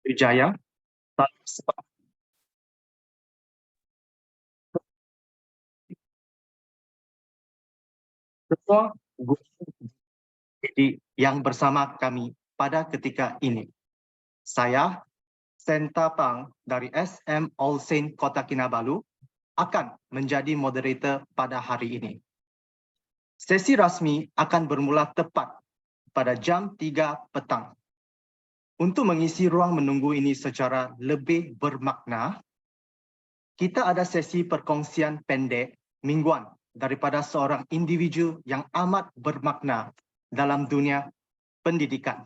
Wijaya, semua guru yang bersama kami pada ketika ini. Saya, Senta Pang dari SM All Saint Kota Kinabalu, akan menjadi moderator pada hari ini. Sesi rasmi akan bermula tepat pada jam 3 petang. Untuk mengisi ruang menunggu ini secara lebih bermakna, kita ada sesi perkongsian pendek mingguan daripada seorang individu yang amat bermakna dalam dunia pendidikan.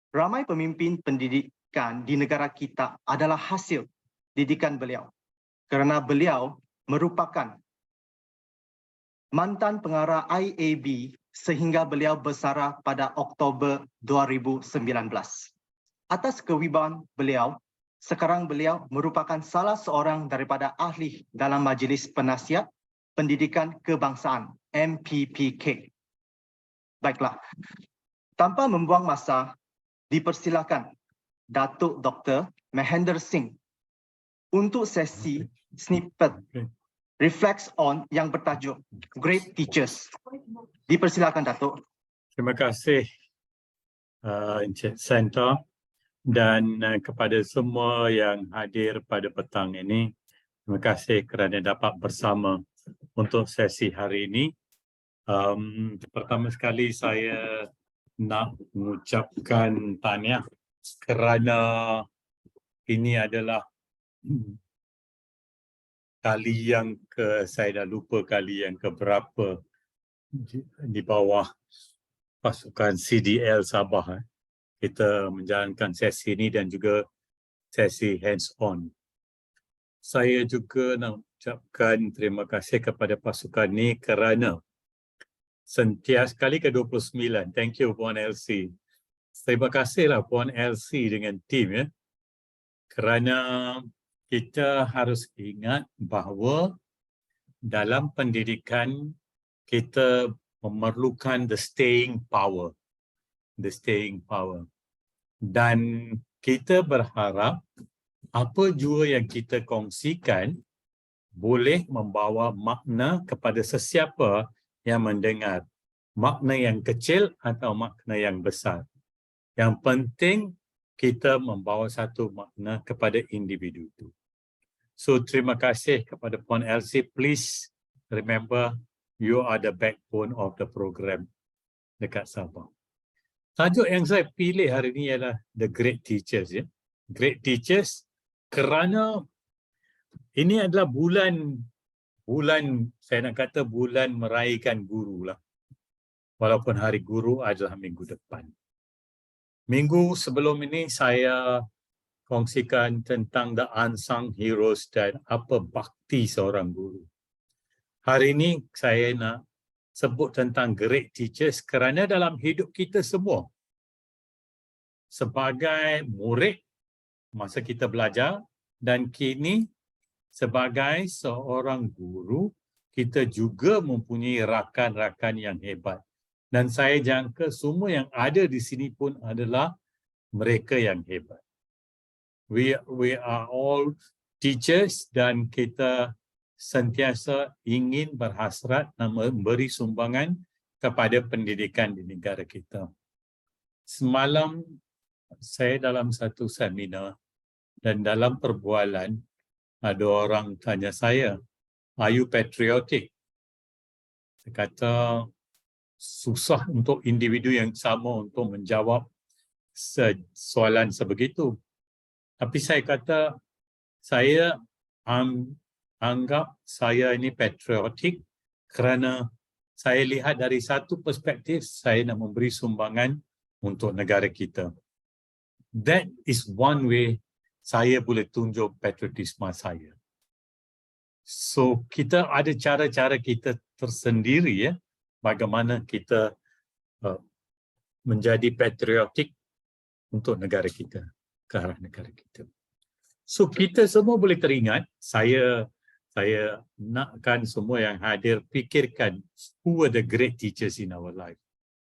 Ramai pemimpin pendidikan di negara kita adalah hasil didikan beliau, kerana beliau merupakan mantan pengarah IAB sehingga beliau bersara pada Oktober 2019. Atas kewibawaan beliau, sekarang beliau merupakan salah seorang daripada ahli dalam Majlis Penasihat Pendidikan Kebangsaan MPPK. Baiklah, tanpa membuang masa, dipersilakan Datuk Dr. Mahendra Singh untuk sesi snippet Reflects on yang bertajuk Great Teachers. Dipersilakan Datuk. Terima kasih Encik Senta dan kepada semua yang hadir pada petang ini. Terima kasih kerana dapat bersama untuk sesi hari ini. Pertama sekali saya nak mengucapkan tahniah kerana ini adalah kali yang saya dah lupa kali yang keberapa di bawah pasukan CDL Sabah kita menjalankan sesi ini dan juga sesi hands-on. Saya juga nak ucapkan terima kasih kepada pasukan ini kerana sentiasa kali ke-29. Thank you Puan LC. Terima kasihlah Puan LC dengan tim kerana kita harus ingat bahawa dalam pendidikan kita memerlukan the staying power. Dan kita berharap apa jua yang kita kongsikan boleh membawa makna kepada sesiapa yang mendengar. Makna yang kecil atau makna yang besar. Yang penting kita membawa satu makna kepada individu itu. So, terima kasih kepada Puan Elsie. Please remember, you are the backbone of the program dekat Sabah. Tajuk yang saya pilih hari ini ialah The Great Teachers. Great Teachers kerana ini adalah bulan saya nak kata bulan meraihkan guru lah. Walaupun hari guru adalah minggu depan. Minggu sebelum ini saya kongsikan tentang the unsung heroes dan apa bakti seorang guru. Hari ini saya nak sebut tentang great teachers kerana dalam hidup kita semua sebagai murid masa kita belajar dan kini sebagai seorang guru kita juga mempunyai rakan-rakan yang hebat. Dan saya jangka semua yang ada di sini pun adalah mereka yang hebat. We are all teachers dan kita sentiasa ingin berhasrat dan memberi sumbangan kepada pendidikan di negara kita. Semalam saya dalam satu seminar dan dalam perbualan ada orang tanya saya, are you patriotic? Saya kata susah untuk individu yang sama untuk menjawab soalan sebegitu. Tapi saya kata, saya anggap saya ini patriotik kerana saya lihat dari satu perspektif, saya nak memberi sumbangan untuk negara kita. That is one way saya boleh tunjuk patriotisme saya. So, kita ada cara-cara kita tersendiri bagaimana kita menjadi patriotik untuk negara kita. Ke arah negara kita. So kita semua boleh teringat, saya nakkan semua yang hadir fikirkan who were the great teachers in our life.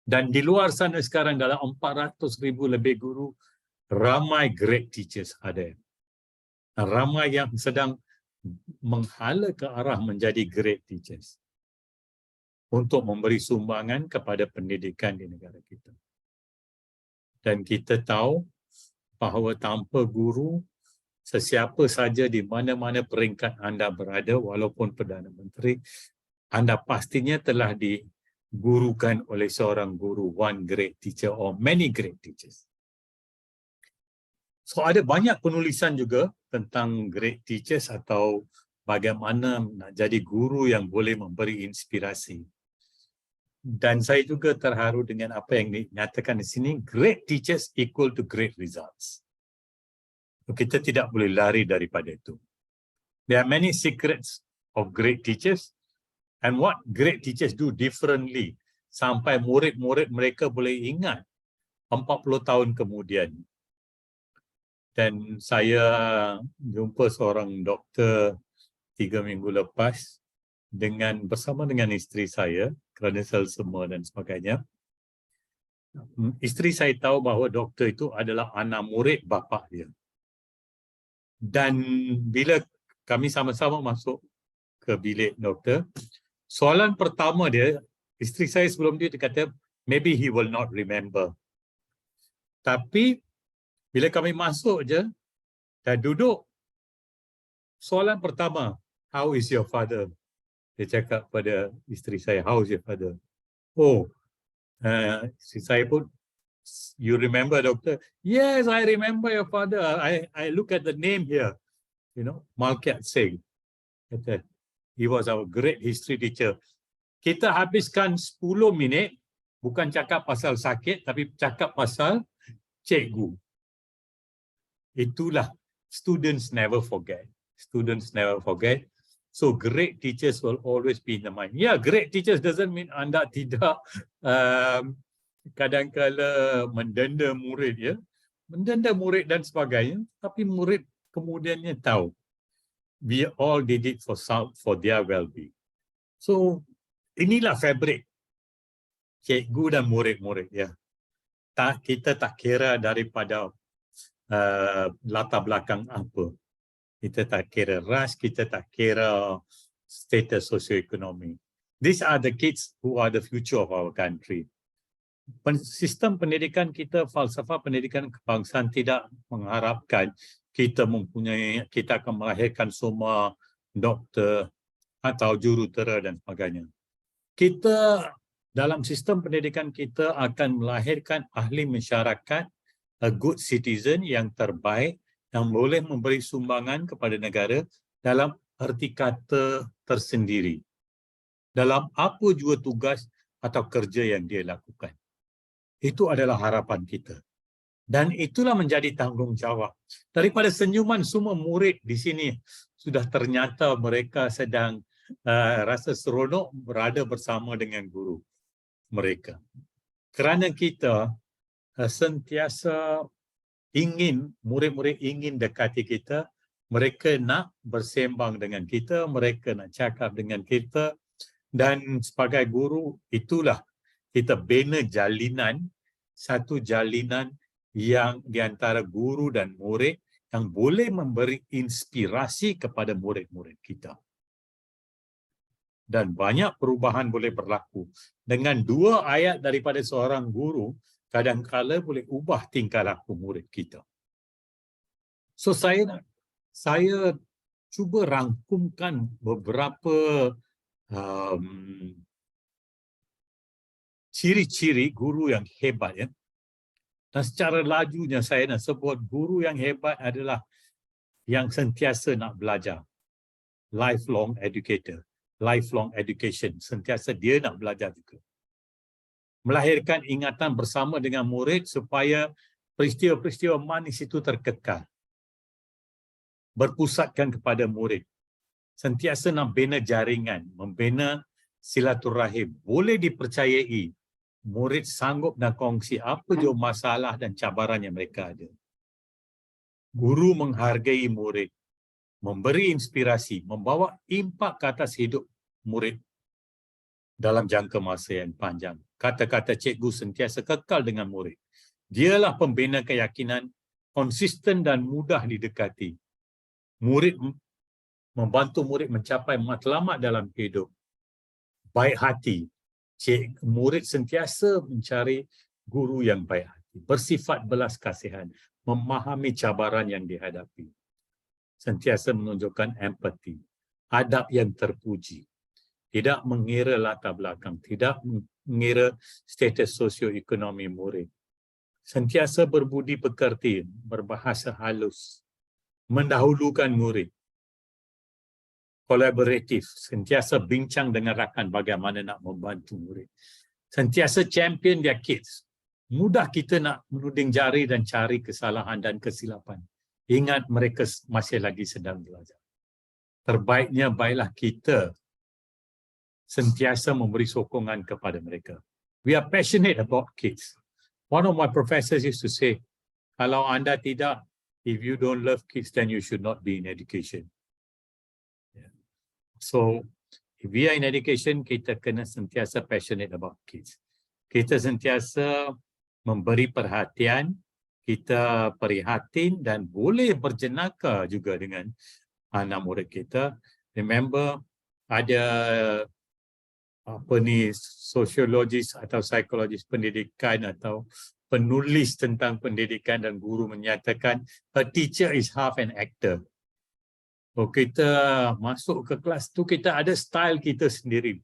Dan di luar sana sekarang dalam 400,000 lebih guru Ramai great teachers ada. Ramai yang sedang menghala ke arah menjadi great teachers untuk memberi sumbangan kepada pendidikan di negara kita. Dan kita tahu bahawa tanpa guru, sesiapa saja di mana-mana peringkat anda berada, walaupun Perdana Menteri, anda pastinya telah digurukan oleh seorang guru, one great teacher or many great teachers. So ada banyak penulisan juga tentang great teachers atau bagaimana nak jadi guru yang boleh memberi inspirasi. Dan saya juga terharu dengan apa yang dinyatakan di sini, great teachers equal to great results. Kita tidak boleh lari daripada itu. There are many secrets of great teachers and what great teachers do differently sampai murid-murid mereka boleh ingat 40 tahun kemudian. Dan saya jumpa seorang doktor 3 minggu lepas bersama dengan isteri saya kerana selsema dan sebagainya. Isteri saya tahu bahawa doktor itu adalah anak murid bapa dia. Dan bila kami sama-sama masuk ke bilik doktor, soalan pertama dia, isteri saya sebelum dia kata, maybe he will not remember. Tapi bila kami masuk je, dah duduk, soalan pertama, how is your father? Dia cakap pada isteri saya, how is your father? Oh, isteri saya pun, you remember doctor? Yes, I remember your father. I look at the name here. You know, Malkiat Singh. Kata, he was our great history teacher. Kita habiskan 10 minit, bukan cakap pasal sakit, tapi cakap pasal cikgu. Itulah, students never forget. Students never forget. So great teachers will always be in the mind. Yeah, great teachers doesn't mean anda tidak kadang-kala mendenda murid, ya. Mendenda murid dan sebagainya, tapi murid kemudiannya tahu. We all did it for their well-being. So inilah fabric cikgu dan murid-murid, ya. Kita tak kira daripada latar belakang apa. Kita tak kira ras, kita tak kira status sosioekonomi. These are the kids who are the future of our country. Sistem pendidikan kita, falsafah pendidikan kebangsaan tidak mengharapkan kita akan melahirkan semua doktor atau jurutera dan sebagainya. Kita dalam sistem pendidikan kita akan melahirkan ahli masyarakat, a good citizen yang terbaik, yang boleh memberi sumbangan kepada negara dalam erti kata tersendiri. Dalam apa jua tugas atau kerja yang dia lakukan. Itu adalah harapan kita. Dan itulah menjadi tanggungjawab. Daripada senyuman semua murid di sini, sudah ternyata mereka sedang rasa seronok berada bersama dengan guru mereka. Kerana kita sentiasa ingin, murid-murid ingin dekati kita, mereka nak bersembang dengan kita, mereka nak cakap dengan kita, dan sebagai guru itulah kita bina jalinan, satu jalinan yang di antara guru dan murid yang boleh memberi inspirasi kepada murid-murid kita. Dan banyak perubahan boleh berlaku. Dengan 2 ayat daripada seorang guru, kadang-kala boleh ubah tingkah laku murid kita. So saya cuba rangkumkan beberapa ciri-ciri guru yang hebat, ya. Dan secara lajunya saya nak sebut guru yang hebat adalah yang sentiasa nak belajar. Lifelong educator, lifelong education, sentiasa dia nak belajar juga. Melahirkan ingatan bersama dengan murid supaya peristiwa-peristiwa manis itu terkekal. Berpusatkan kepada murid. Sentiasa nak bina jaringan, membina silaturahim. Boleh dipercayai, murid sanggup nak kongsi apa jua masalah dan cabaran yang mereka ada. Guru menghargai murid, memberi inspirasi, membawa impak ke atas hidup murid dalam jangka masa yang panjang. Kata-kata cikgu sentiasa kekal dengan murid. Dialah pembina keyakinan, konsisten dan mudah didekati. Membantu murid mencapai matlamat dalam hidup. Baik hati. Murid sentiasa mencari guru yang baik hati, bersifat belas kasihan, memahami cabaran yang dihadapi. Sentiasa menunjukkan empati, adab yang terpuji, tidak mengira latar belakang, tidak mengira status sosioekonomi murid. Sentiasa berbudi pekerti, berbahasa halus, mendahulukan murid. Kolaboratif, sentiasa bincang dengan rakan bagaimana nak membantu murid. Sentiasa champion their kids. Mudah kita nak menuding jari dan cari kesalahan dan kesilapan. Ingat mereka masih lagi sedang belajar. Terbaiknya baiklah kita sentiasa memberi sokongan kepada mereka. We are passionate about kids. One of my professors used to say, kalau anda tidak, if you don't love kids, then you should not be in education. So, if we are in education, kita kena sentiasa passionate about kids. Kita sentiasa memberi perhatian, kita prihatin dan boleh berjenaka juga dengan anak murid kita. Remember, ada sosiologis atau psikologis pendidikan atau penulis tentang pendidikan dan guru menyatakan, a teacher is half an actor. So, kita masuk ke kelas tu, kita ada style kita sendiri.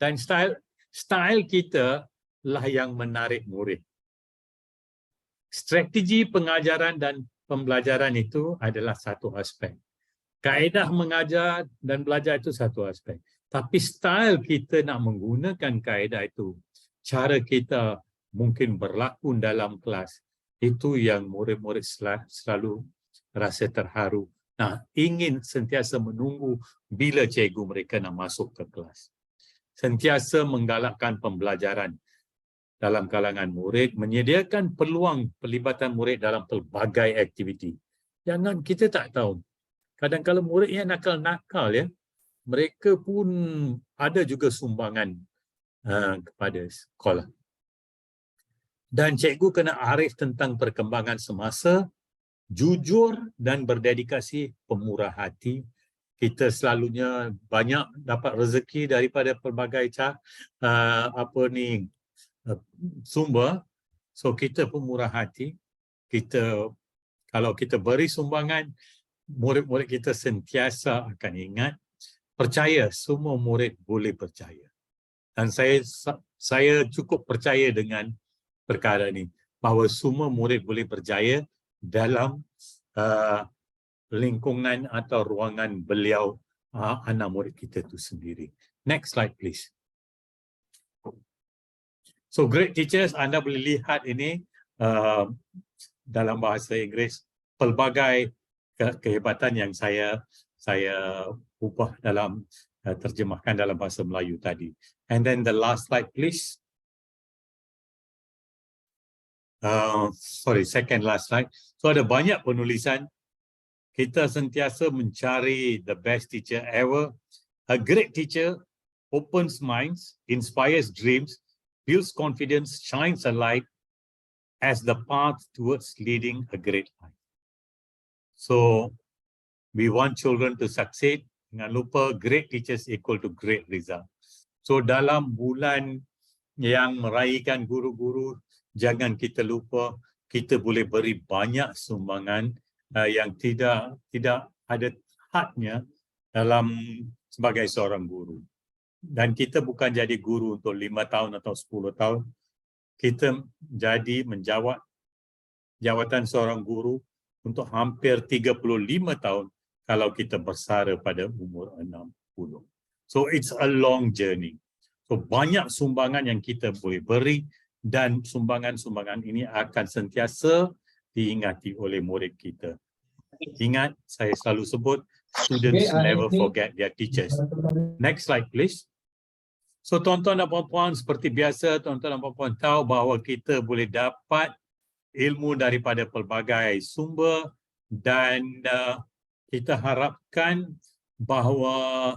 Dan style kita lah yang menarik murid. Strategi pengajaran dan pembelajaran itu adalah satu aspek. Kaedah mengajar dan belajar itu satu aspek. Tapi style kita nak menggunakan kaedah itu, cara kita mungkin berlakon dalam kelas, itu yang murid-murid selalu rasa terharu. Nah, ingin sentiasa menunggu bila cikgu mereka nak masuk ke kelas. Sentiasa menggalakkan pembelajaran dalam kalangan murid, menyediakan peluang pelibatan murid dalam pelbagai aktiviti. Jangan, kita tak tahu. Kadang-kadang murid yang nakal-nakal, ya, mereka pun ada juga sumbangan kepada sekolah. Dan cikgu kena arif tentang perkembangan semasa, jujur dan berdedikasi, pemurah hati. Kita selalunya banyak dapat rezeki daripada pelbagai sumber. So kita pemurah hati. Kalau kita beri sumbangan, murid-murid kita sentiasa akan ingat. Percaya, semua murid boleh percaya. Dan saya cukup percaya dengan perkara ini, bahawa semua murid boleh berjaya dalam lingkungan atau ruangan beliau, anak murid kita itu sendiri. Next slide, please. So, great teachers, anda boleh lihat ini dalam bahasa Inggeris, pelbagai kehebatan yang saya ubah dalam terjemahkan dalam bahasa Melayu tadi. And then the last slide, please. Second last slide. So ada banyak penulisan. Kita sentiasa mencari the best teacher ever. A great teacher opens minds, inspires dreams, builds confidence, shines a light as the path towards leading a great life. So we want children to succeed. Jangan lupa, great teachers equal to great result. So dalam bulan yang meraihkan guru-guru, jangan kita lupa kita boleh beri banyak sumbangan yang tidak ada hadnya dalam sebagai seorang guru. Dan kita bukan jadi guru untuk 5 tahun atau 10 tahun. Kita jadi menjawat jawatan seorang guru untuk hampir 35 tahun kalau kita bersara pada umur 60. So it's a long journey. So banyak sumbangan yang kita boleh beri dan sumbangan-sumbangan ini akan sentiasa diingati oleh murid kita. Ingat, saya selalu sebut, students never forget their teachers. Next slide, please. So tuan-tuan dan puan-puan, seperti biasa, tuan-tuan dan puan-puan tahu bahawa kita boleh dapat ilmu daripada pelbagai sumber dan kita harapkan bahawa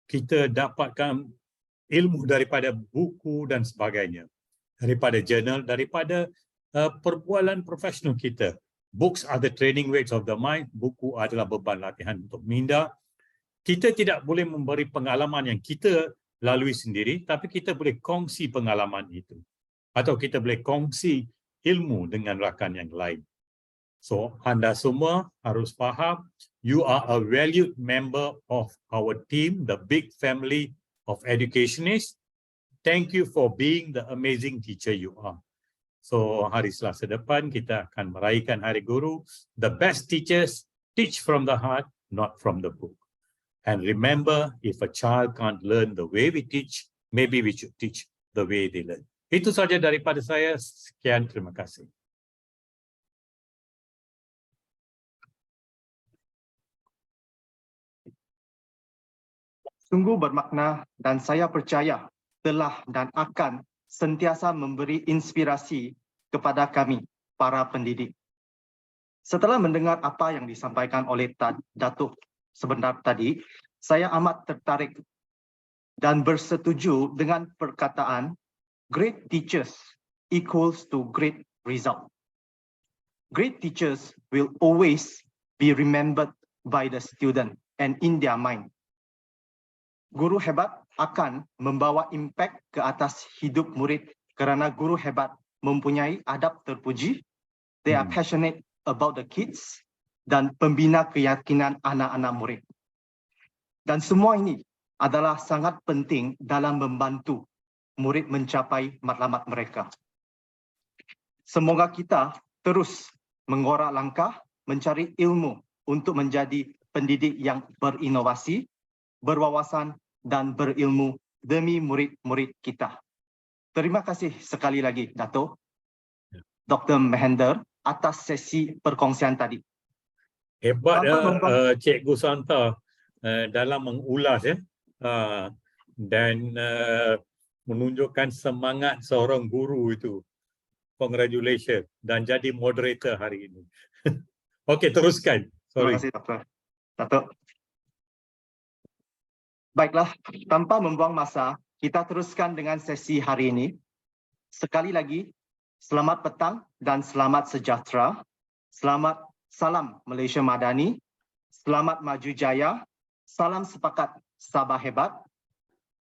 kita dapatkan ilmu daripada buku dan sebagainya, daripada jurnal, daripada perbualan profesional kita. Books are the training weights of the mind. Buku adalah beban latihan untuk minda. Kita tidak boleh memberi pengalaman yang kita lalui sendiri, tapi kita boleh kongsi pengalaman itu. Atau kita boleh kongsi ilmu dengan rakan yang lain. So, anda semua harus faham, you are a valued member of our team, the big family of educationists. Thank you for being the amazing teacher you are. So, hari Selasa depan kita akan meraihkan Hari Guru. The best teachers teach from the heart, not from the book. And remember, if a child can't learn the way we teach, maybe we should teach the way they learn. Itu saja daripada saya. Sekian, terima kasih. Sungguh bermakna dan saya percaya telah dan akan sentiasa memberi inspirasi kepada kami, para pendidik. Setelah mendengar apa yang disampaikan oleh Datuk sebentar tadi, saya amat tertarik dan bersetuju dengan perkataan great teachers equals to great result. Great teachers will always be remembered by the student and in their mind. Guru hebat akan membawa impak ke atas hidup murid kerana guru hebat mempunyai adab terpuji, they are passionate about the kids dan pembina keyakinan anak-anak murid. Dan semua ini adalah sangat penting dalam membantu murid mencapai matlamat mereka. Semoga kita terus mengorak langkah mencari ilmu untuk menjadi pendidik yang berinovasi, berwawasan dan berilmu demi murid-murid kita. Terima kasih sekali lagi, Dato' Dr. Mahender atas sesi perkongsian tadi. Hebat Cikgu Santa dalam mengulas dan menunjukkan semangat seorang guru itu. Congratulations dan jadi moderator hari ini. Okey, teruskan. Sorry. Terima kasih, Doktor. Dato'. Baiklah, tanpa membuang masa, kita teruskan dengan sesi hari ini. Sekali lagi, selamat petang dan selamat sejahtera. Selamat salam Malaysia Madani. Selamat maju jaya. Salam sepakat Sabah hebat.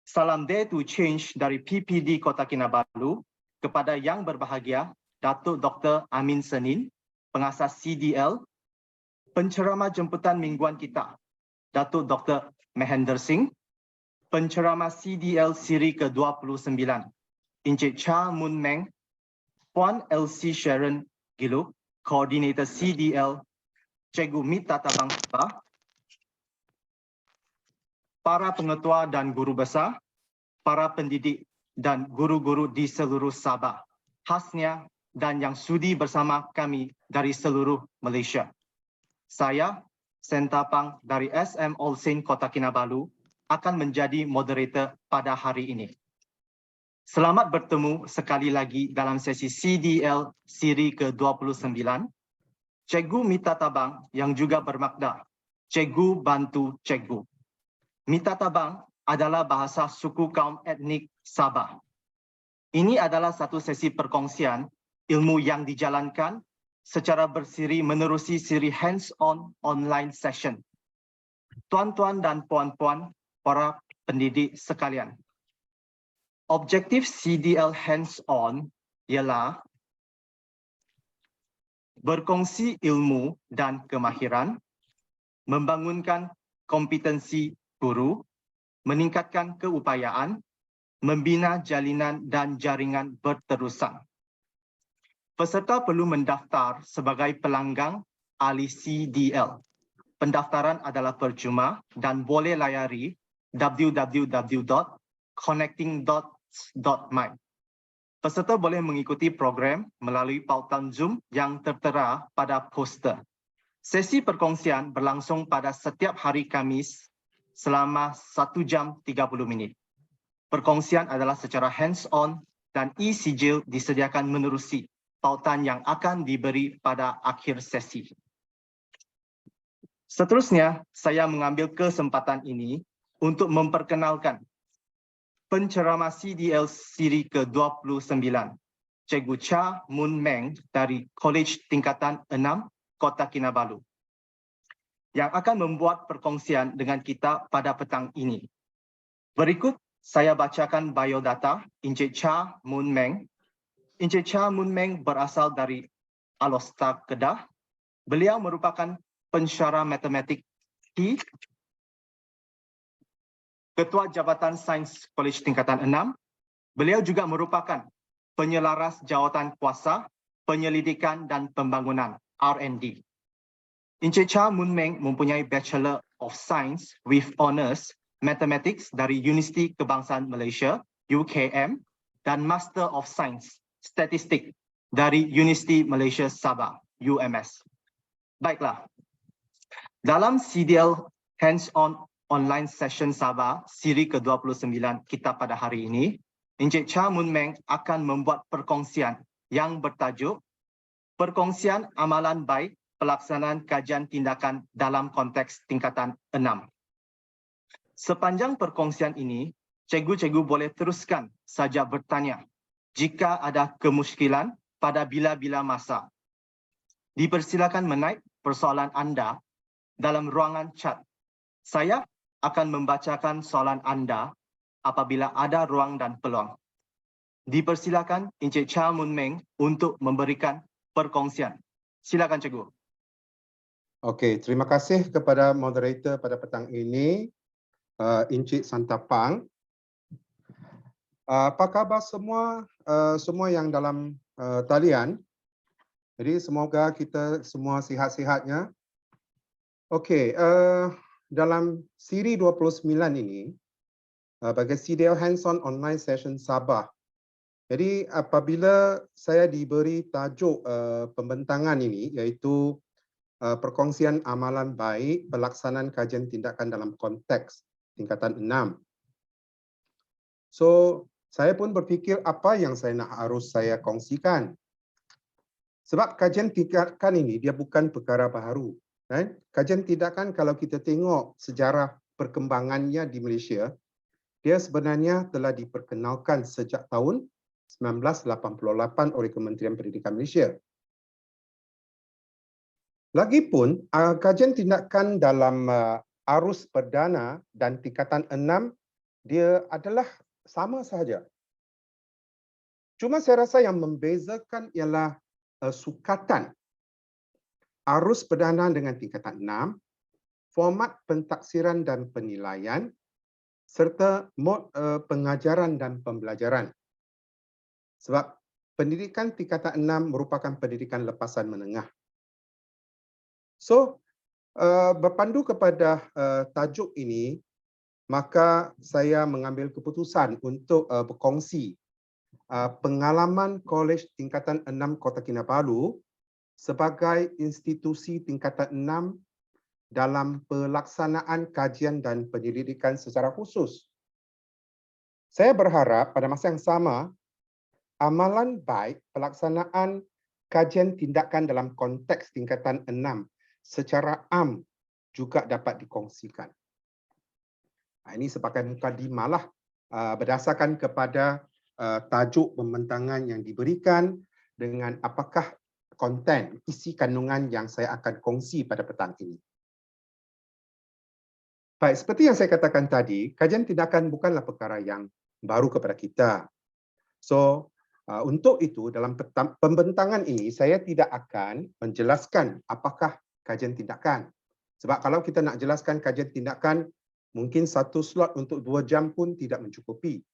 Salam Dare to Change dari PPD Kota Kinabalu kepada yang berbahagia Datuk Dr. Amin Senin, pengasas CDL, penceramah jemputan mingguan kita Datuk Dr. Mahender Singh, penceramah CDL siri ke-29 Encik Cha Mun Meng, Puan LC Sharon Giluk, Koordinator CDL, Cikgu Mita Tabang Sabah, para pengetua dan guru besar, para pendidik dan guru-guru di seluruh Sabah, khasnya dan yang sudi bersama kami dari seluruh Malaysia. Saya, Sentapang dari SM All Saint Kota Kinabalu, akan menjadi moderator pada hari ini. Selamat bertemu sekali lagi dalam sesi CDL siri ke-29. Cikgu Mita Tabang yang juga bermakna Cikgu Bantu Cikgu. Mita Tabang adalah bahasa suku kaum etnik Sabah. Ini adalah satu sesi perkongsian ilmu yang dijalankan secara bersiri menerusi siri hands-on online session. Tuan-tuan dan puan-puan, para pendidik sekalian. Objektif CDL hands-on ialah berkongsi ilmu dan kemahiran, membangunkan kompetensi guru, meningkatkan keupayaan, membina jalinan dan jaringan berterusan. Peserta perlu mendaftar sebagai pelanggan ahli CDL. Pendaftaran adalah percuma dan boleh layari www.connectingdots.my. Peserta boleh mengikuti program melalui pautan Zoom yang tertera pada poster. Sesi perkongsian berlangsung pada setiap hari Khamis selama 1 jam 30 minit. Perkongsian adalah secara hands-on dan e-sijil disediakan menerusi pautan yang akan diberi pada akhir sesi. Seterusnya, saya mengambil kesempatan ini untuk memperkenalkan penceramah CDL siri ke-29, Cikgu Cha Mun Meng dari Kolej Tingkatan 6 Kota Kinabalu yang akan membuat perkongsian dengan kita pada petang ini. Berikut saya bacakan biodata Encik Cha Mun Meng. Encik Cha Mun Meng berasal dari Alostar, Kedah. Beliau merupakan pensyarah matematik T, Ketua Jabatan Sains Kolej Tingkatan 6. Beliau juga merupakan penyelaras jawatan kuasa, penyelidikan dan pembangunan R&D. Encik Cha Mun Meng mempunyai Bachelor of Science with Honours Mathematics dari Universiti Kebangsaan Malaysia, UKM, dan Master of Science Statistik dari Universiti Malaysia Sabah, UMS. Baiklah, dalam CDL Hands-on Online Session Sabah siri ke-29 kita pada hari ini, Encik Cha Mun Meng akan membuat perkongsian yang bertajuk Perkongsian Amalan Baik Pelaksanaan Kajian Tindakan dalam Konteks Tingkatan 6. Sepanjang perkongsian ini, cikgu-cikgu boleh teruskan saja bertanya jika ada kemusykilan pada bila-bila masa. Dipersilakan menaik persoalan anda dalam ruangan chat. Saya akan membacakan soalan anda apabila ada ruang dan peluang. Dipersilakan Encik Cha Mun Meng untuk memberikan perkongsian. Silakan cikgu. Okey, terima kasih kepada moderator pada petang ini, Encik Santapang. Apa khabar semua, semua yang dalam talian? Jadi semoga kita semua sihat-sihatnya. Okey, dalam siri 29 ini, bagi CDL Hands-on Online Session Sabah. Jadi apabila saya diberi tajuk pembentangan ini, iaitu perkongsian amalan baik pelaksanaan kajian tindakan dalam konteks tingkatan 6. So, saya pun berfikir apa yang harus saya kongsikan. Sebab kajian tindakan ini dia bukan perkara baru. Kan? Kajian tindakan kalau kita tengok sejarah perkembangannya di Malaysia, dia sebenarnya telah diperkenalkan sejak tahun 1988 oleh Kementerian Pendidikan Malaysia. Lagipun, kajian tindakan dalam arus perdana dan tingkatan 6, dia adalah sama sahaja. Cuma saya rasa yang membezakan ialah sukatan arus perdana dengan tingkatan 6, format pentaksiran dan penilaian, serta mod pengajaran dan pembelajaran. Sebab pendidikan tingkatan 6 merupakan pendidikan lepasan menengah. So, berpandu kepada tajuk ini, maka saya mengambil keputusan untuk berkongsi pengalaman Kolej Tingkatan 6 Kota Kinabalu sebagai institusi tingkatan 6 dalam pelaksanaan kajian dan penyelidikan secara khusus. Saya berharap pada masa yang sama, amalan baik pelaksanaan kajian tindakan dalam konteks tingkatan 6 secara am juga dapat dikongsikan. Ini sebagai mukadimah lah berdasarkan kepada tajuk pembentangan yang diberikan dengan apakah konten, isi kandungan yang saya akan kongsi pada petang ini. Baik, seperti yang saya katakan tadi, kajian tindakan bukanlah perkara yang baru kepada kita. So, untuk itu dalam pembentangan ini saya tidak akan menjelaskan apakah kajian tindakan. Sebab kalau kita nak jelaskan kajian tindakan, mungkin satu slot untuk 2 jam pun tidak mencukupi.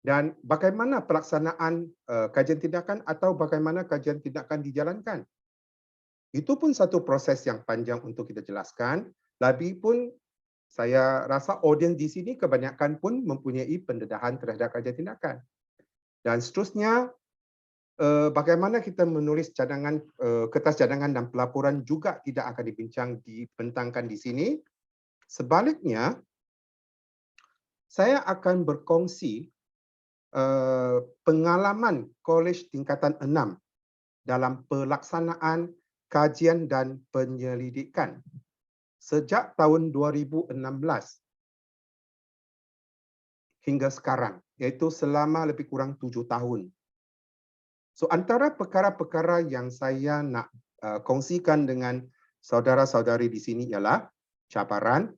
Dan bagaimana pelaksanaan kajian tindakan atau bagaimana kajian tindakan dijalankan. Itu pun satu proses yang panjang untuk kita jelaskan. Lagi pun saya rasa audiens di sini kebanyakan pun mempunyai pendedahan terhadap kajian tindakan. Dan seterusnya, bagaimana kita menulis cadangan, kertas cadangan dan pelaporan juga tidak akan dibentangkan di sini. Sebaliknya, saya akan berkongsi pengalaman Kolej Tingkatan 6 dalam pelaksanaan kajian dan penyelidikan sejak tahun 2016 hingga sekarang, iaitu selama lebih kurang 7 tahun. So antara perkara-perkara yang saya nak kongsikan dengan saudara-saudari di sini ialah cabaran,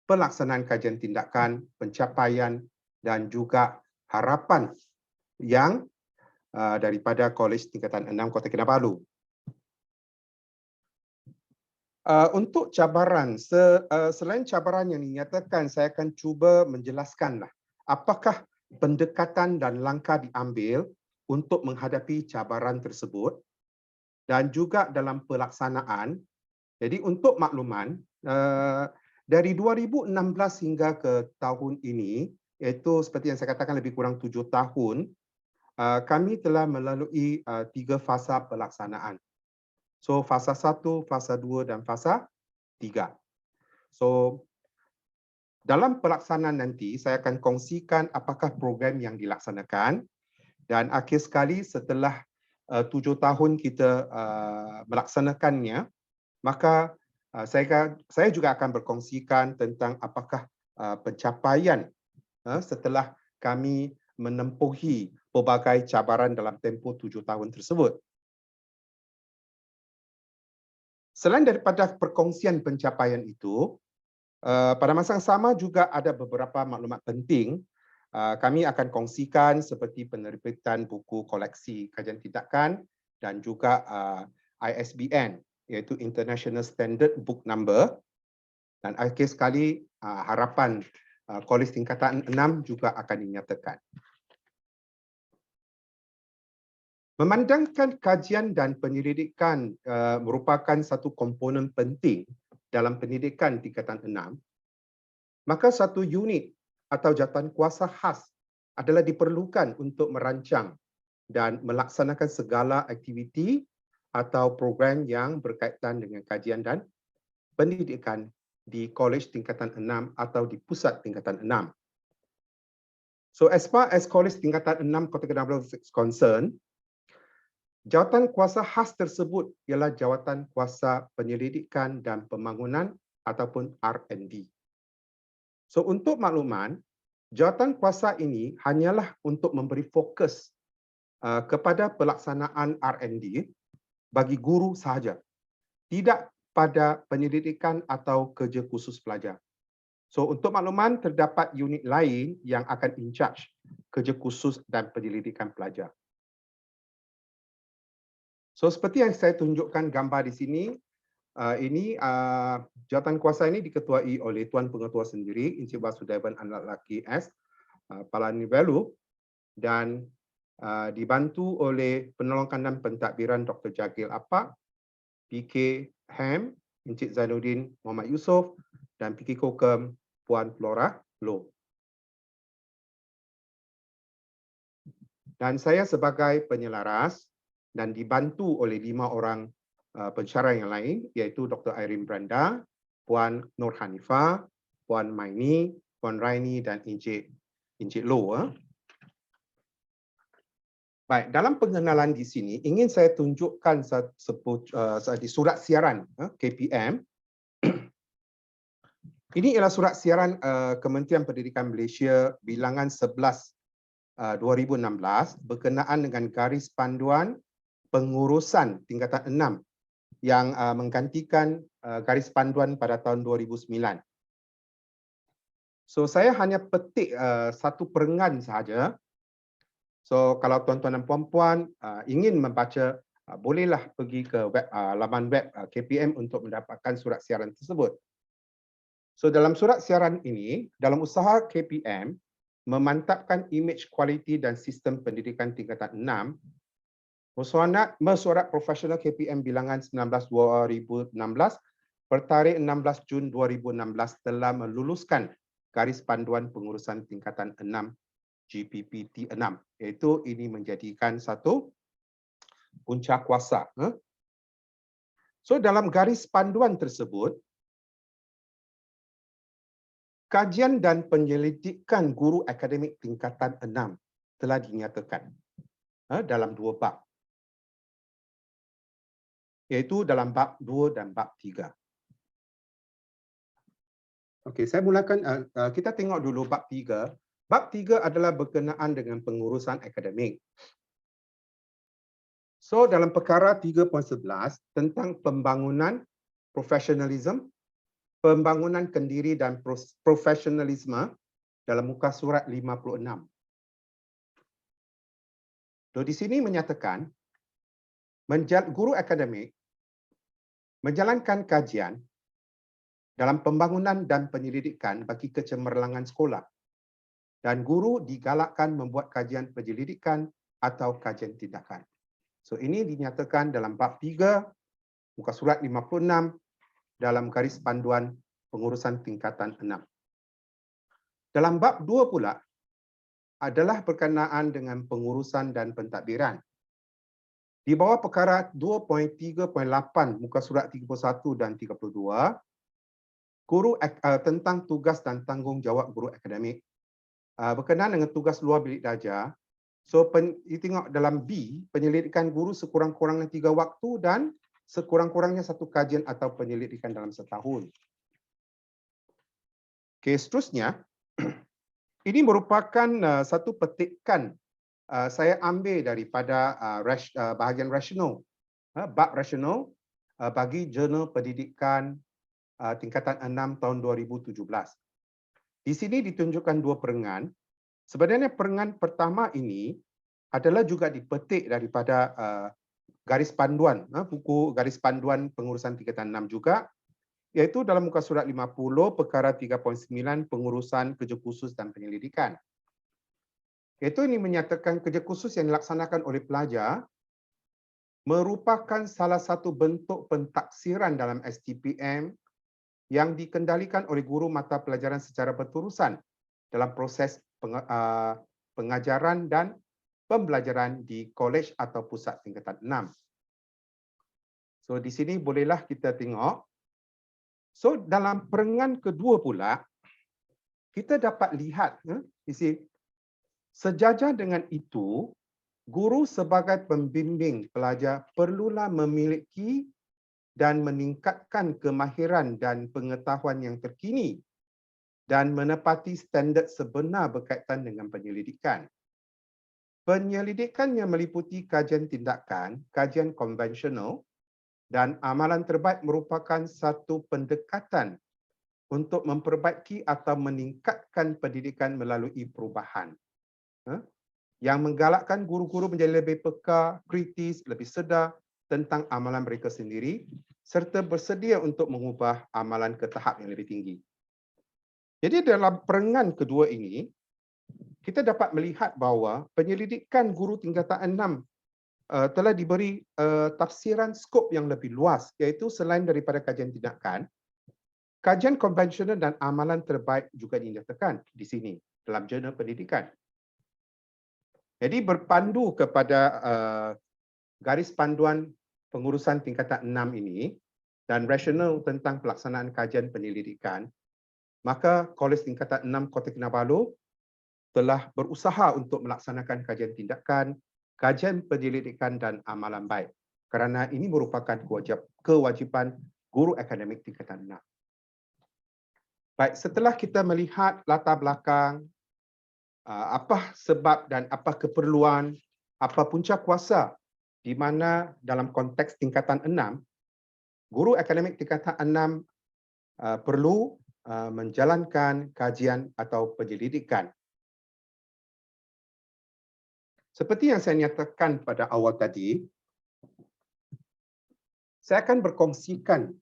pelaksanaan kajian tindakan, pencapaian dan juga harapan yang daripada Kolej Tingkatan 6 Kota Kinabalu. Untuk cabaran, selain cabaran yang dinyatakan, saya akan cuba menjelaskanlah apakah pendekatan dan langkah diambil untuk menghadapi cabaran tersebut dan juga dalam pelaksanaan. Jadi untuk makluman, dari 2016 hingga ke tahun ini, iaitu seperti yang saya katakan lebih kurang 7 tahun, kami telah melalui 3 fasa pelaksanaan. So fasa 1, fasa 2 dan fasa 3. So dalam pelaksanaan nanti saya akan kongsikan apakah program yang dilaksanakan dan akhir sekali setelah 7 tahun kita melaksanakannya, maka saya juga akan berkongsikan tentang apakah pencapaian setelah kami menempuhi pelbagai cabaran dalam tempoh 7 tahun tersebut. Selain daripada perkongsian pencapaian itu, pada masa yang sama juga ada beberapa maklumat penting kami akan kongsikan seperti penerbitan buku koleksi kajian tindakan dan juga ISBN, iaitu International Standard Book Number. Dan akhir sekali harapan Kolej Tingkatan 6 juga akan dinyatakan. Memandangkan kajian dan penyelidikan merupakan satu komponen penting dalam pendidikan tingkatan 6, maka satu unit atau jawatan kuasa khas adalah diperlukan untuk merancang dan melaksanakan segala aktiviti atau program yang berkaitan dengan kajian dan pendidikan di Kolej Tingkatan 6 atau di Pusat Tingkatan 6. So as far as Kolej Tingkatan 6 Kota Kinabalu is concerned, jawatan kuasa khas tersebut ialah jawatan kuasa penyelidikan dan pembangunan ataupun R&D. So untuk makluman, jawatan kuasa ini hanyalah untuk memberi fokus kepada pelaksanaan R&D bagi guru sahaja, tidak pada penyelidikan atau kerja khusus pelajar. So untuk makluman, terdapat unit lain yang akan in charge kerja khusus dan penyelidikan pelajar. So seperti yang saya tunjukkan gambar di sini, ini jawatan kuasa ini diketuai oleh Tuan Pengetua sendiri, Encik Vasudevan Anantlaki S. Palanivalu, dan dibantu oleh penolong kandang pentadbiran Dr. Jagil Apak, PK Ham, Encik Zainuddin Muhammad Yusof, dan PK Kokem Puan Flora Loh. Dan saya sebagai penyelaras dan dibantu oleh 5 orang pensyarah yang lain, iaitu Dr. Irene Branda, Puan Nur Hanifah, Puan Maini, Puan Raini dan Encik Loh. Baik, dalam pengenalan di sini ingin saya tunjukkan di surat siaran KPM. Ini ialah surat siaran Kementerian Pendidikan Malaysia bilangan 11 2016 berkenaan dengan garis panduan pengurusan tingkatan 6 yang menggantikan garis panduan pada tahun 2009. So saya hanya petik satu perengan sahaja. So kalau tuan-tuan dan puan-puan ingin membaca, bolehlah pergi ke laman web KPM untuk mendapatkan surat siaran tersebut. So dalam surat siaran ini, dalam usaha KPM memantapkan imej kualiti dan sistem pendidikan tingkatan 6, Mesyuarat Profesional KPM bilangan 19/2016 bertarikh 16 Jun 2016 telah meluluskan garis panduan pengurusan tingkatan 6 GPPT 6, iaitu ini menjadikan satu punca kuasa. So dalam garis panduan tersebut, kajian dan penyelidikan guru akademik tingkatan 6 telah dinyatakan dalam 2 bab, iaitu dalam bab 2 dan bab 3. Okey, saya mulakan, kita tengok dulu bab 3. Bab 3 adalah berkenaan dengan pengurusan akademik. So dalam perkara 3.11 tentang pembangunan profesionalisme, pembangunan kendiri dan profesionalisme dalam muka surat 56. So di sini menyatakan guru akademik menjalankan kajian dalam pembangunan dan penyelidikan bagi kecemerlangan sekolah, dan guru digalakkan membuat kajian penyelidikan atau kajian tindakan. So ini dinyatakan dalam bab 3 muka surat 56 dalam garis panduan pengurusan tingkatan 6. Dalam bab 2 pula adalah berkenaan dengan pengurusan dan pentadbiran. Di bawah perkara 2.3.8 muka surat 31 dan 32, tentang tugas dan tanggungjawab guru akademik berkenaan dengan tugas luar bilik darjah. So tengok dalam B, penyelidikan guru sekurang-kurangnya 3 waktu dan sekurang-kurangnya 1 kajian atau penyelidikan dalam setahun. Okey, seterusnya ini merupakan satu petikan saya ambil daripada bahagian rasional, bab rasional bagi Jurnal Pendidikan tingkatan 6 tahun 2017. Di sini ditunjukkan 2 perengan. Sebenarnya perengan pertama ini adalah juga dipetik daripada garis panduan, buku garis panduan pengurusan tingkatan 6 juga, iaitu dalam muka surat 50 perkara 3.9 pengurusan kerja khusus dan penyelidikan. Iaitu ini menyatakan kerja khusus yang dilaksanakan oleh pelajar merupakan salah satu bentuk pentaksiran dalam STPM yang dikendalikan oleh guru mata pelajaran secara berterusan dalam proses pengajaran dan pembelajaran di kolej atau pusat tingkatan 6. So di sini bolehlah kita tengok. So dalam perengan kedua pula, kita dapat lihat, sejajar dengan itu, guru sebagai pembimbing pelajar perlulah memiliki dan meningkatkan kemahiran dan pengetahuan yang terkini dan menepati standard sebenar berkaitan dengan penyelidikan. Penyelidikan yang meliputi kajian tindakan, kajian konvensional dan amalan terbaik merupakan satu pendekatan untuk memperbaiki atau meningkatkan pendidikan melalui perubahan. Yang menggalakkan guru-guru menjadi lebih peka, kritis, lebih sedar tentang amalan mereka sendiri serta bersedia untuk mengubah amalan ke tahap yang lebih tinggi. Jadi dalam perengan kedua ini, kita dapat melihat bahawa penyelidikan guru tingkatan 6 telah diberi tafsiran skop yang lebih luas, iaitu selain daripada kajian tindakan, kajian konvensional dan amalan terbaik juga dinyatakan di sini dalam Jurnal Pendidikan. Jadi berpandu kepada garis panduan pengurusan tingkatan 6 ini dan rasional tentang pelaksanaan kajian penyelidikan, maka Kolej Tingkatan 6 Kota Kinabalu telah berusaha untuk melaksanakan kajian tindakan, kajian penyelidikan dan amalan baik, kerana ini merupakan kewajipan guru akademik tingkatan 6. Baik, setelah kita melihat latar belakang, apa sebab dan apa keperluan, apa punca kuasa di mana dalam konteks tingkatan 6, guru akademik tingkatan 6 perlu menjalankan kajian atau penyelidikan. Seperti yang saya nyatakan pada awal tadi, saya akan berkongsikan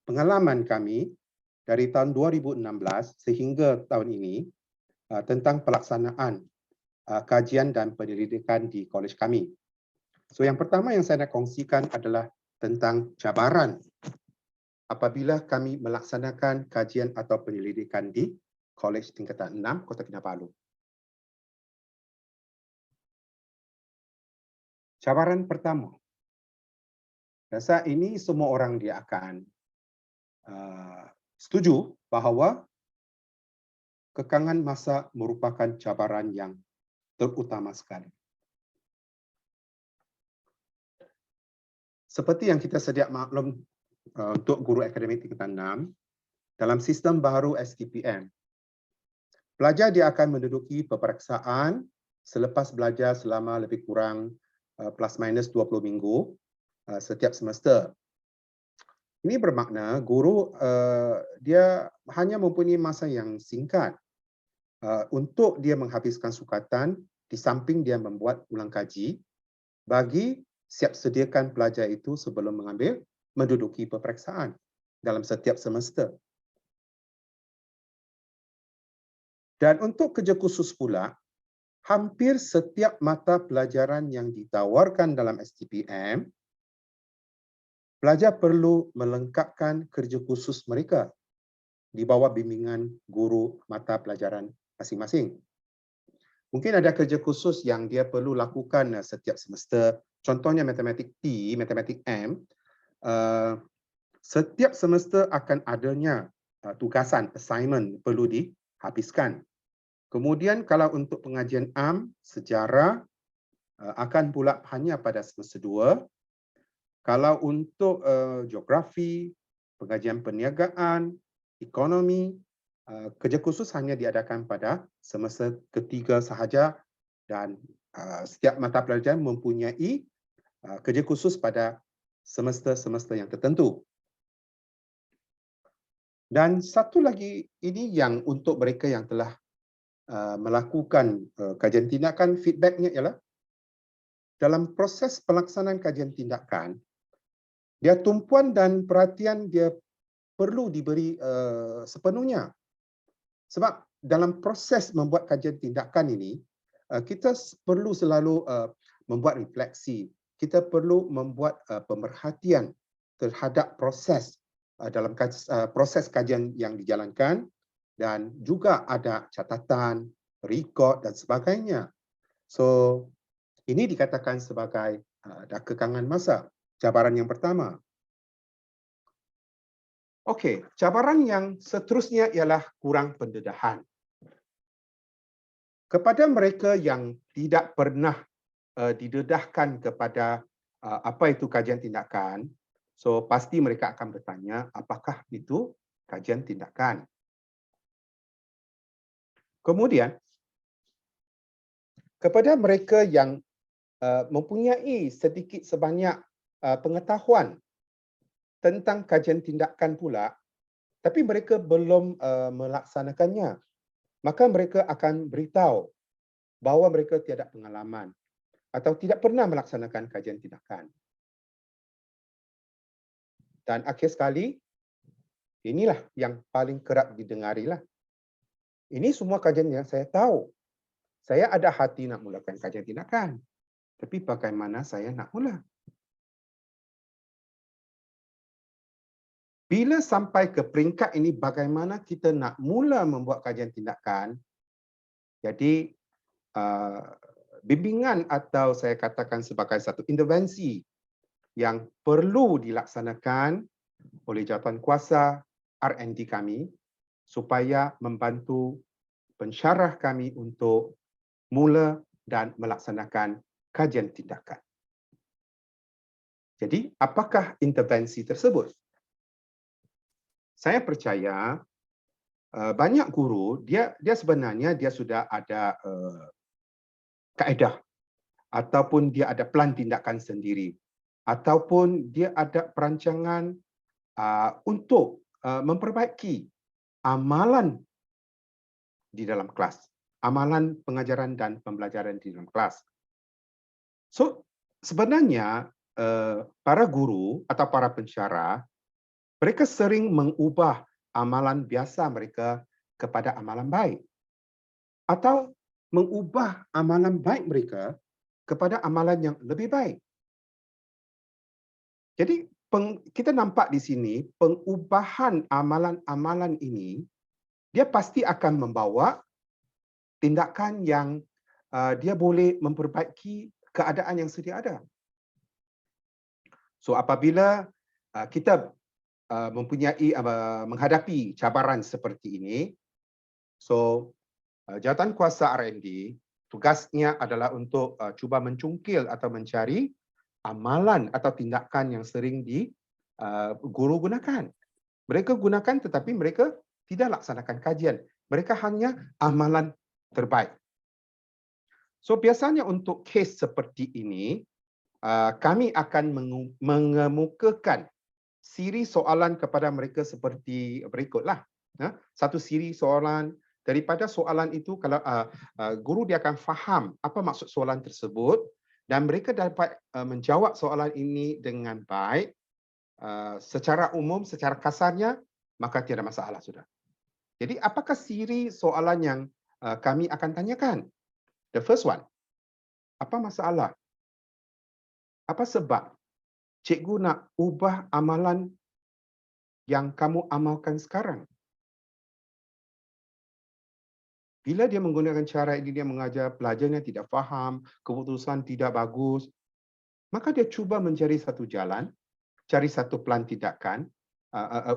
pengalaman kami dari tahun 2016 sehingga tahun ini tentang pelaksanaan kajian dan penyelidikan di kolej kami. So yang pertama yang saya nak kongsikan adalah tentang cabaran apabila kami melaksanakan kajian atau penyelidikan di Kolej Tingkatan 6 Kota Kinabalu. Cabaran pertama, rasa ini semua orang dia akan setuju bahawa kekangan masa merupakan cabaran yang terutama sekali. Seperti yang kita sedia maklum untuk guru akademik tingkatan 6, dalam sistem baru STPM, pelajar dia akan menduduki peperiksaan selepas belajar selama lebih kurang plus minus 20 minggu setiap semester. Ini bermakna guru dia hanya mempunyai masa yang singkat untuk dia menghabiskan sukatan di samping dia membuat ulang kaji bagi siap sediakan pelajar itu sebelum menduduki peperiksaan dalam setiap semester. Dan untuk kerja khusus pula, hampir setiap mata pelajaran yang ditawarkan dalam STPM, pelajar perlu melengkapkan kerja khusus mereka di bawah bimbingan guru mata pelajaran masing-masing. Mungkin ada kerja khusus yang dia perlu lakukan setiap semester. Contohnya matematik T, matematik M. Setiap semester akan adanya tugasan, assignment perlu dihabiskan. Kemudian kalau untuk pengajian am, sejarah akan pula hanya pada semester 2. Kalau untuk geografi, pengajian perniagaan, ekonomi, kerja khusus hanya diadakan pada semester ketiga sahaja dan setiap mata pelajaran mempunyai kerja khusus pada semester-semester yang tertentu. Dan satu lagi ini yang untuk mereka yang telah melakukan kajian tindakan, feedbacknya ialah dalam proses pelaksanaan kajian tindakan, dia tumpuan dan perhatian dia perlu diberi sepenuhnya. Sebab dalam proses membuat kajian tindakan ini, kita perlu selalu membuat refleksi. Kita perlu membuat pemerhatian terhadap proses dalam proses kajian yang dijalankan dan juga ada catatan, rekod dan sebagainya. So, ini dikatakan sebagai kekangan masa. Cabaran yang pertama. Okey, cabaran yang seterusnya ialah kurang pendedahan. Kepada mereka yang tidak pernah didedahkan kepada apa itu kajian tindakan, so pasti mereka akan bertanya, apakah itu kajian tindakan? Kemudian, kepada mereka yang mempunyai sedikit sebanyak pengetahuan tentang kajian tindakan pula, tapi mereka belum melaksanakannya, maka mereka akan beritahu bahawa mereka tiada pengalaman atau tidak pernah melaksanakan kajian tindakan. Dan akhir sekali, inilah yang paling kerap didengarilah. Ini semua kajian yang saya tahu. Saya ada hati nak mulakan kajian tindakan. Tapi bagaimana saya nak mula? Bila sampai ke peringkat ini, bagaimana kita nak mula membuat kajian tindakan, jadi bimbingan atau saya katakan sebagai satu intervensi yang perlu dilaksanakan oleh jawatankuasa R&D kami supaya membantu pensyarah kami untuk mula dan melaksanakan kajian tindakan. Jadi, apakah intervensi tersebut? Saya percaya banyak guru dia sebenarnya dia sudah ada kaedah ataupun dia ada plan tindakan sendiri ataupun dia ada perancangan untuk memperbaiki amalan di dalam kelas, amalan pengajaran dan pembelajaran di dalam kelas. So sebenarnya para guru atau para pensyarah mereka sering mengubah amalan biasa mereka kepada amalan baik. Atau mengubah amalan baik mereka kepada amalan yang lebih baik. Jadi, kita nampak di sini, pengubahan amalan-amalan ini, dia pasti akan membawa tindakan yang dia boleh memperbaiki keadaan yang sedia ada. So, apabila kita mempunyai menghadapi cabaran seperti ini, so jawatankuasa R&D tugasnya adalah untuk cuba mencungkil atau mencari amalan atau tindakan yang sering guru gunakan. Mereka gunakan tetapi mereka tidak laksanakan kajian. Mereka hanya amalan terbaik. So biasanya untuk kes seperti ini, kami akan mengemukakan siri soalan kepada mereka seperti berikutlah. Satu siri soalan. Daripada soalan itu, kalau guru dia akan faham apa maksud soalan tersebut dan mereka dapat menjawab soalan ini dengan baik, secara umum, secara kasarnya, maka tiada masalah sudah. Jadi apakah siri soalan yang kami akan tanyakan? The first one, apa masalah? Apa sebab cikgu nak ubah amalan yang kamu amalkan sekarang? Bila dia menggunakan cara ini, dia mengajar pelajarnya tidak faham, keputusan tidak bagus, maka dia cuba mencari satu jalan, cari satu plan tindakan,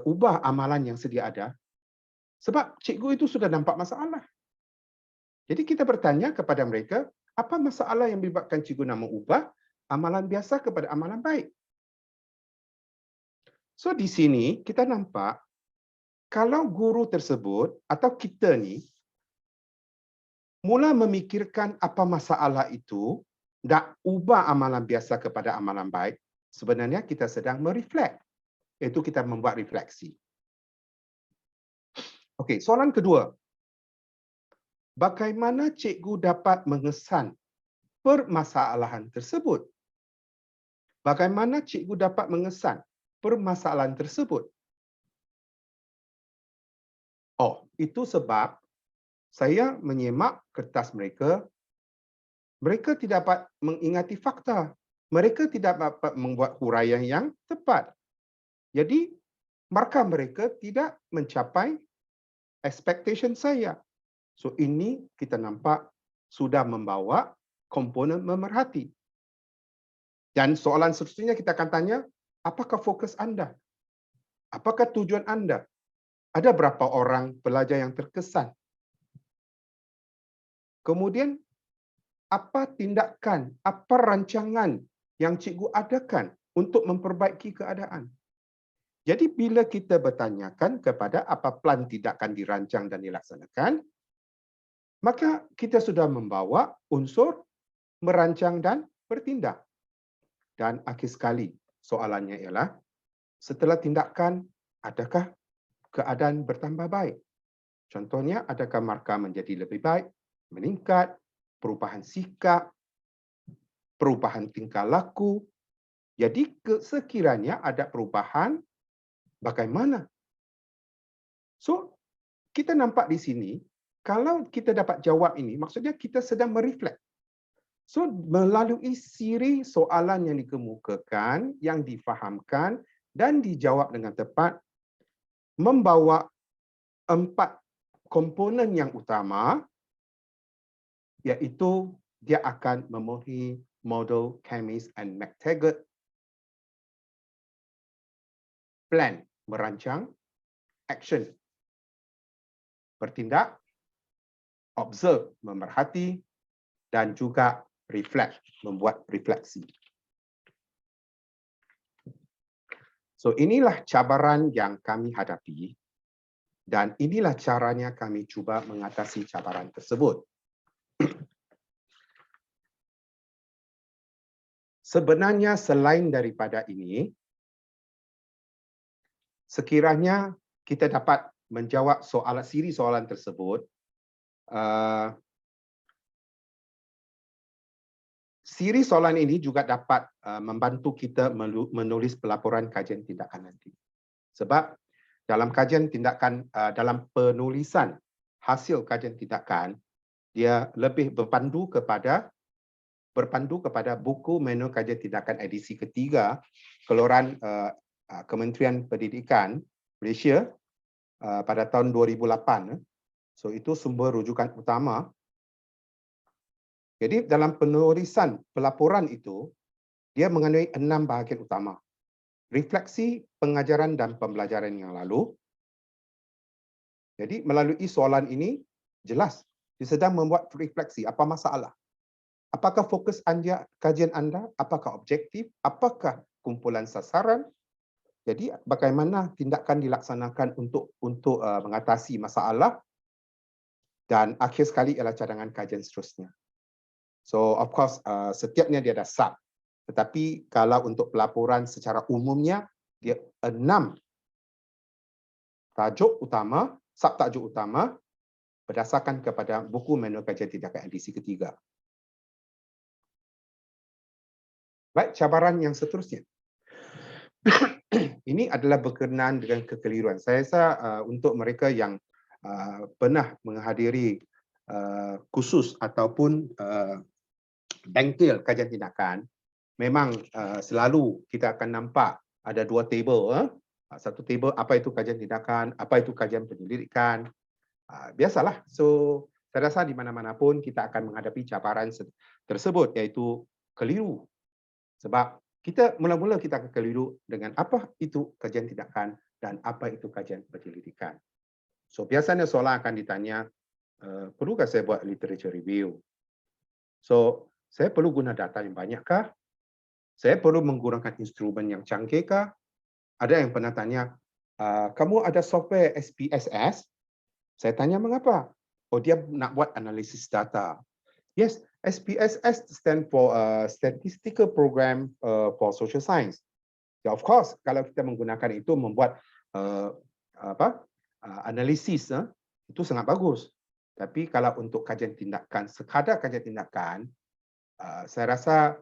ubah amalan yang sedia ada, sebab cikgu itu sudah nampak masalah. Jadi kita bertanya kepada mereka, apa masalah yang menyebabkan cikgu nak mengubah amalan biasa kepada amalan baik? So di sini kita nampak, kalau guru tersebut atau kita ni mula memikirkan apa masalah itu, nak ubah amalan biasa kepada amalan baik, sebenarnya kita sedang mereflect, iaitu kita membuat refleksi. Okey, soalan kedua. Bagaimana cikgu dapat mengesan permasalahan tersebut? Bagaimana cikgu dapat mengesan permasalahan tersebut? Oh, itu sebab saya menyemak kertas mereka, mereka tidak dapat mengingati fakta. Mereka tidak dapat membuat huraian yang tepat. Jadi, markah mereka tidak mencapai expectation saya. So, ini kita nampak sudah membawa komponen memerhati. Dan soalan seterusnya kita akan tanya, apakah fokus anda? Apakah tujuan anda? Ada berapa orang pelajar yang terkesan? Kemudian, apa tindakan, apa rancangan yang cikgu adakan untuk memperbaiki keadaan? Jadi bila kita bertanyakan kepada apa plan tindakan dirancang dan dilaksanakan, maka kita sudah membawa unsur merancang dan bertindak. Dan akhir sekali soalannya ialah, setelah tindakan, adakah keadaan bertambah baik? Contohnya, adakah markah menjadi lebih baik, meningkat, perubahan sikap, perubahan tingkah laku. Jadi sekiranya ada perubahan, bagaimana? So, kita nampak di sini, kalau kita dapat jawab ini, maksudnya kita sedang mereflect. So, melalui siri soalan yang dikemukakan, yang difahamkan dan dijawab dengan tepat, membawa 4 komponen yang utama, iaitu dia akan memenuhi model Camis and McTaggart plan, merancang, action, bertindak, observe, memerhati, dan juga reflect, membuat refleksi. So inilah cabaran yang kami hadapi dan inilah caranya kami cuba mengatasi cabaran tersebut. Sebenarnya selain daripada ini, sekiranya kita dapat menjawab siri soalan tersebut, siri soalan ini juga dapat membantu kita menulis pelaporan kajian tindakan nanti. Sebab dalam kajian tindakan, dalam penulisan hasil kajian tindakan, dia lebih berpandu kepada buku manual kajian tindakan edisi ketiga keluaran Kementerian Pendidikan Malaysia pada tahun 2008. So itu sumber rujukan utama. Jadi dalam penulisan pelaporan itu, dia mengandungi 6 bahagian utama. Refleksi pengajaran dan pembelajaran yang lalu. Jadi melalui soalan ini, jelas dia sedang membuat refleksi apa masalah. Apakah fokus anda, kajian anda? Apakah objektif? Apakah kumpulan sasaran? Jadi bagaimana tindakan dilaksanakan untuk mengatasi masalah? Dan akhir sekali ialah cadangan kajian seterusnya. So of course setiapnya dia ada sub. Tetapi kalau untuk pelaporan secara umumnya, dia 6 tajuk utama, subtajuk utama berdasarkan kepada buku manual kajian tindakan edisi ketiga. Baik, cabaran yang seterusnya. Ini adalah berkenaan dengan kekeliruan. Saya rasa untuk mereka yang pernah menghadiri kursus ataupun bengkel kajian tindakan, memang selalu kita akan nampak ada 2 table. Satu table apa itu kajian tindakan, apa itu kajian penyelidikan. Biasalah. So, saya rasa di mana-mana pun kita akan menghadapi cabaran tersebut, iaitu keliru. Sebab kita mula-mula kita akan keliru dengan apa itu kajian tindakan dan apa itu kajian penyelidikan. So, biasanya soalan akan ditanya, perlukah saya buat literature review? So, saya perlu guna data yang banyakkah? Saya perlu menggunakan instrumen yang canggihkah? Ada yang pernah tanya, kamu ada software SPSS? Saya tanya mengapa? Oh, dia nak buat analisis data. Yes, SPSS stand for Statistical Program for Social Science. Ya, of course, kalau kita menggunakan itu membuat analisis, itu sangat bagus. Tapi kalau untuk kajian tindakan, sekadar kajian tindakan, saya rasa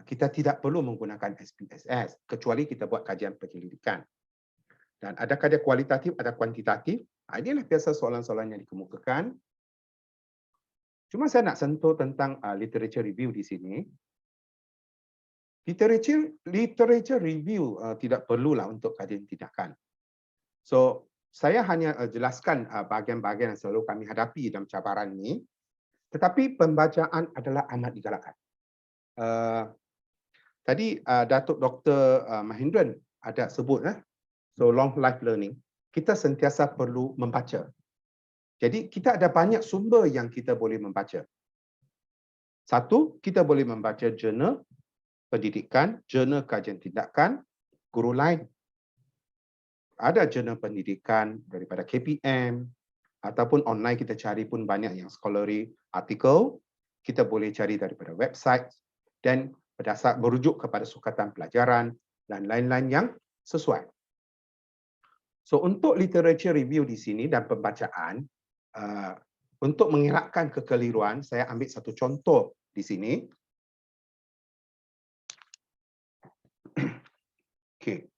kita tidak perlu menggunakan SPSS kecuali kita buat kajian penyelidikan. Dan ada kajian kualitatif, ada kuantitatif. Inilah biasa soalan-soalan yang dikemukakan. Cuma saya nak sentuh tentang literature review di sini. Literature review tidak perlulah untuk kajian tindakan. So, saya hanya jelaskan bahagian-bahagian yang selalu kami hadapi dalam cabaran ini. Tetapi pembacaan adalah amat digalakkan. Tadi Datuk Dr. Mahendran ada sebut, so long life learning, kita sentiasa perlu membaca. Jadi kita ada banyak sumber yang kita boleh membaca. Satu, kita boleh membaca jurnal pendidikan, jurnal kajian tindakan, guru lain. Ada jurnal pendidikan daripada KPM, ataupun online kita cari pun banyak yang scholarly artikel. Kita boleh cari daripada website dan berdasar merujuk kepada sukatan pelajaran dan lain-lain yang sesuai. So untuk literature review di sini dan pembacaan, untuk mengelakkan kekeliruan, saya ambil satu contoh di sini. Okay.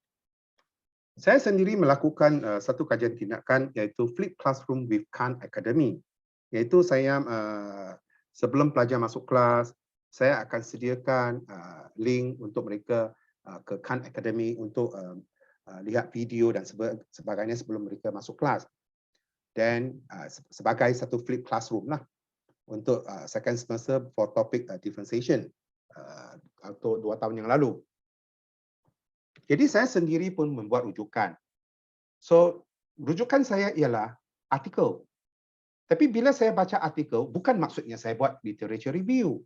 Saya sendiri melakukan satu kajian tindakan iaitu Flip Classroom with Khan Academy. Iaitu saya sebelum pelajar masuk kelas, saya akan sediakan link untuk mereka ke Khan Academy untuk lihat video dan sebagainya sebelum mereka masuk kelas. Dan sebagai satu flip classroom lah untuk second semester for topic differentiation untuk 2 tahun yang lalu. Jadi saya sendiri pun membuat rujukan. So, rujukan saya ialah artikel. Tapi bila saya baca artikel, bukan maksudnya saya buat literature review.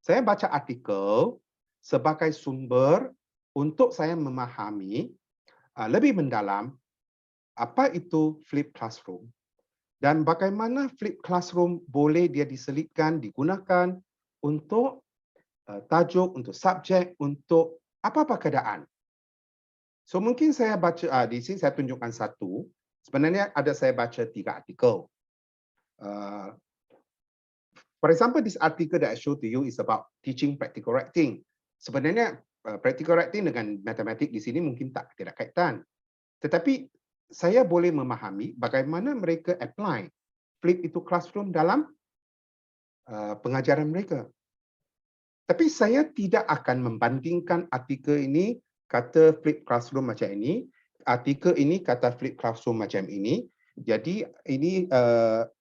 Saya baca artikel sebagai sumber untuk saya memahami lebih mendalam apa itu flip classroom dan bagaimana flip classroom boleh dia diselitkan, digunakan untuk tajuk, untuk subjek, untuk apa-apa keadaan. So mungkin saya baca, di sini saya tunjukkan satu. Sebenarnya ada saya baca 3 artikel. For example, this article that I show to you is about teaching practical writing. Sebenarnya practical writing dengan matematik di sini mungkin tidak kaitan. Tetapi saya boleh memahami bagaimana mereka apply flip itu classroom dalam pengajaran mereka. Tapi saya tidak akan membandingkan artikel ini kata flip classroom macam ini, artikel ini kata flip classroom macam ini. Jadi ini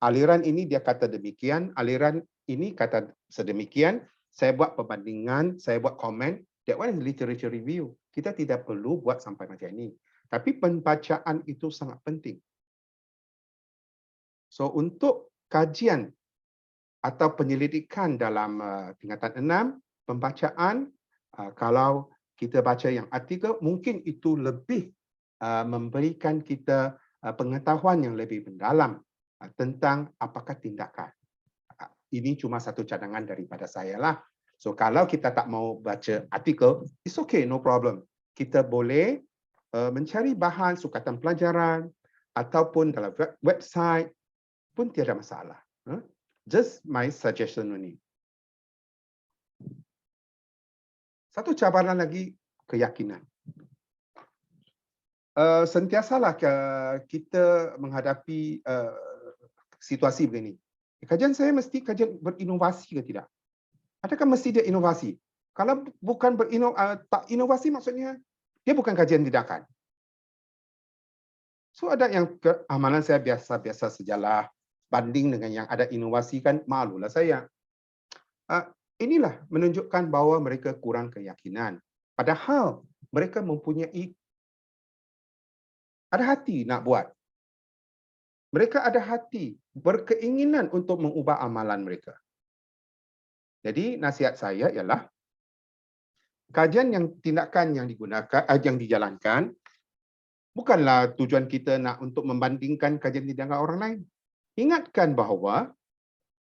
aliran ini dia kata demikian, aliran ini kata sedemikian. Saya buat perbandingan, saya buat komen. That one is literature review. Kita tidak perlu buat sampai macam ini. Tapi pembacaan itu sangat penting. So untuk kajian atau penyelidikan dalam tingkatan 6, pembacaan, kalau kita baca yang artikel, mungkin itu lebih memberikan kita pengetahuan yang lebih mendalam tentang apakah tindakan. Ini cuma satu cadangan daripada saya lah. So kalau kita tak mau baca artikel, it's okay, no problem. Kita boleh mencari bahan sukatan pelajaran ataupun dalam website pun tiada masalah. Just my suggestion only. Satu cabaran lagi, keyakinan. Sentiasalah kita menghadapi situasi begini. Kajian saya mesti kajian berinovasi ke tidak? Adakah mesti dia inovasi? Kalau bukan tak inovasi maksudnya dia bukan kajian tindakan. So ada yang amalan saya biasa-biasa sajalah, banding dengan yang ada inovasi kan malulah saya. Inilah menunjukkan bahawa mereka kurang keyakinan. Padahal mereka mempunyai ada hati nak buat. Mereka ada hati, berkeinginan untuk mengubah amalan mereka. Jadi nasihat saya ialah kajian yang tindakan yang digunakan, yang dijalankan, bukanlah tujuan kita nak untuk membandingkan kajian tindakan orang lain. Ingatkan bahawa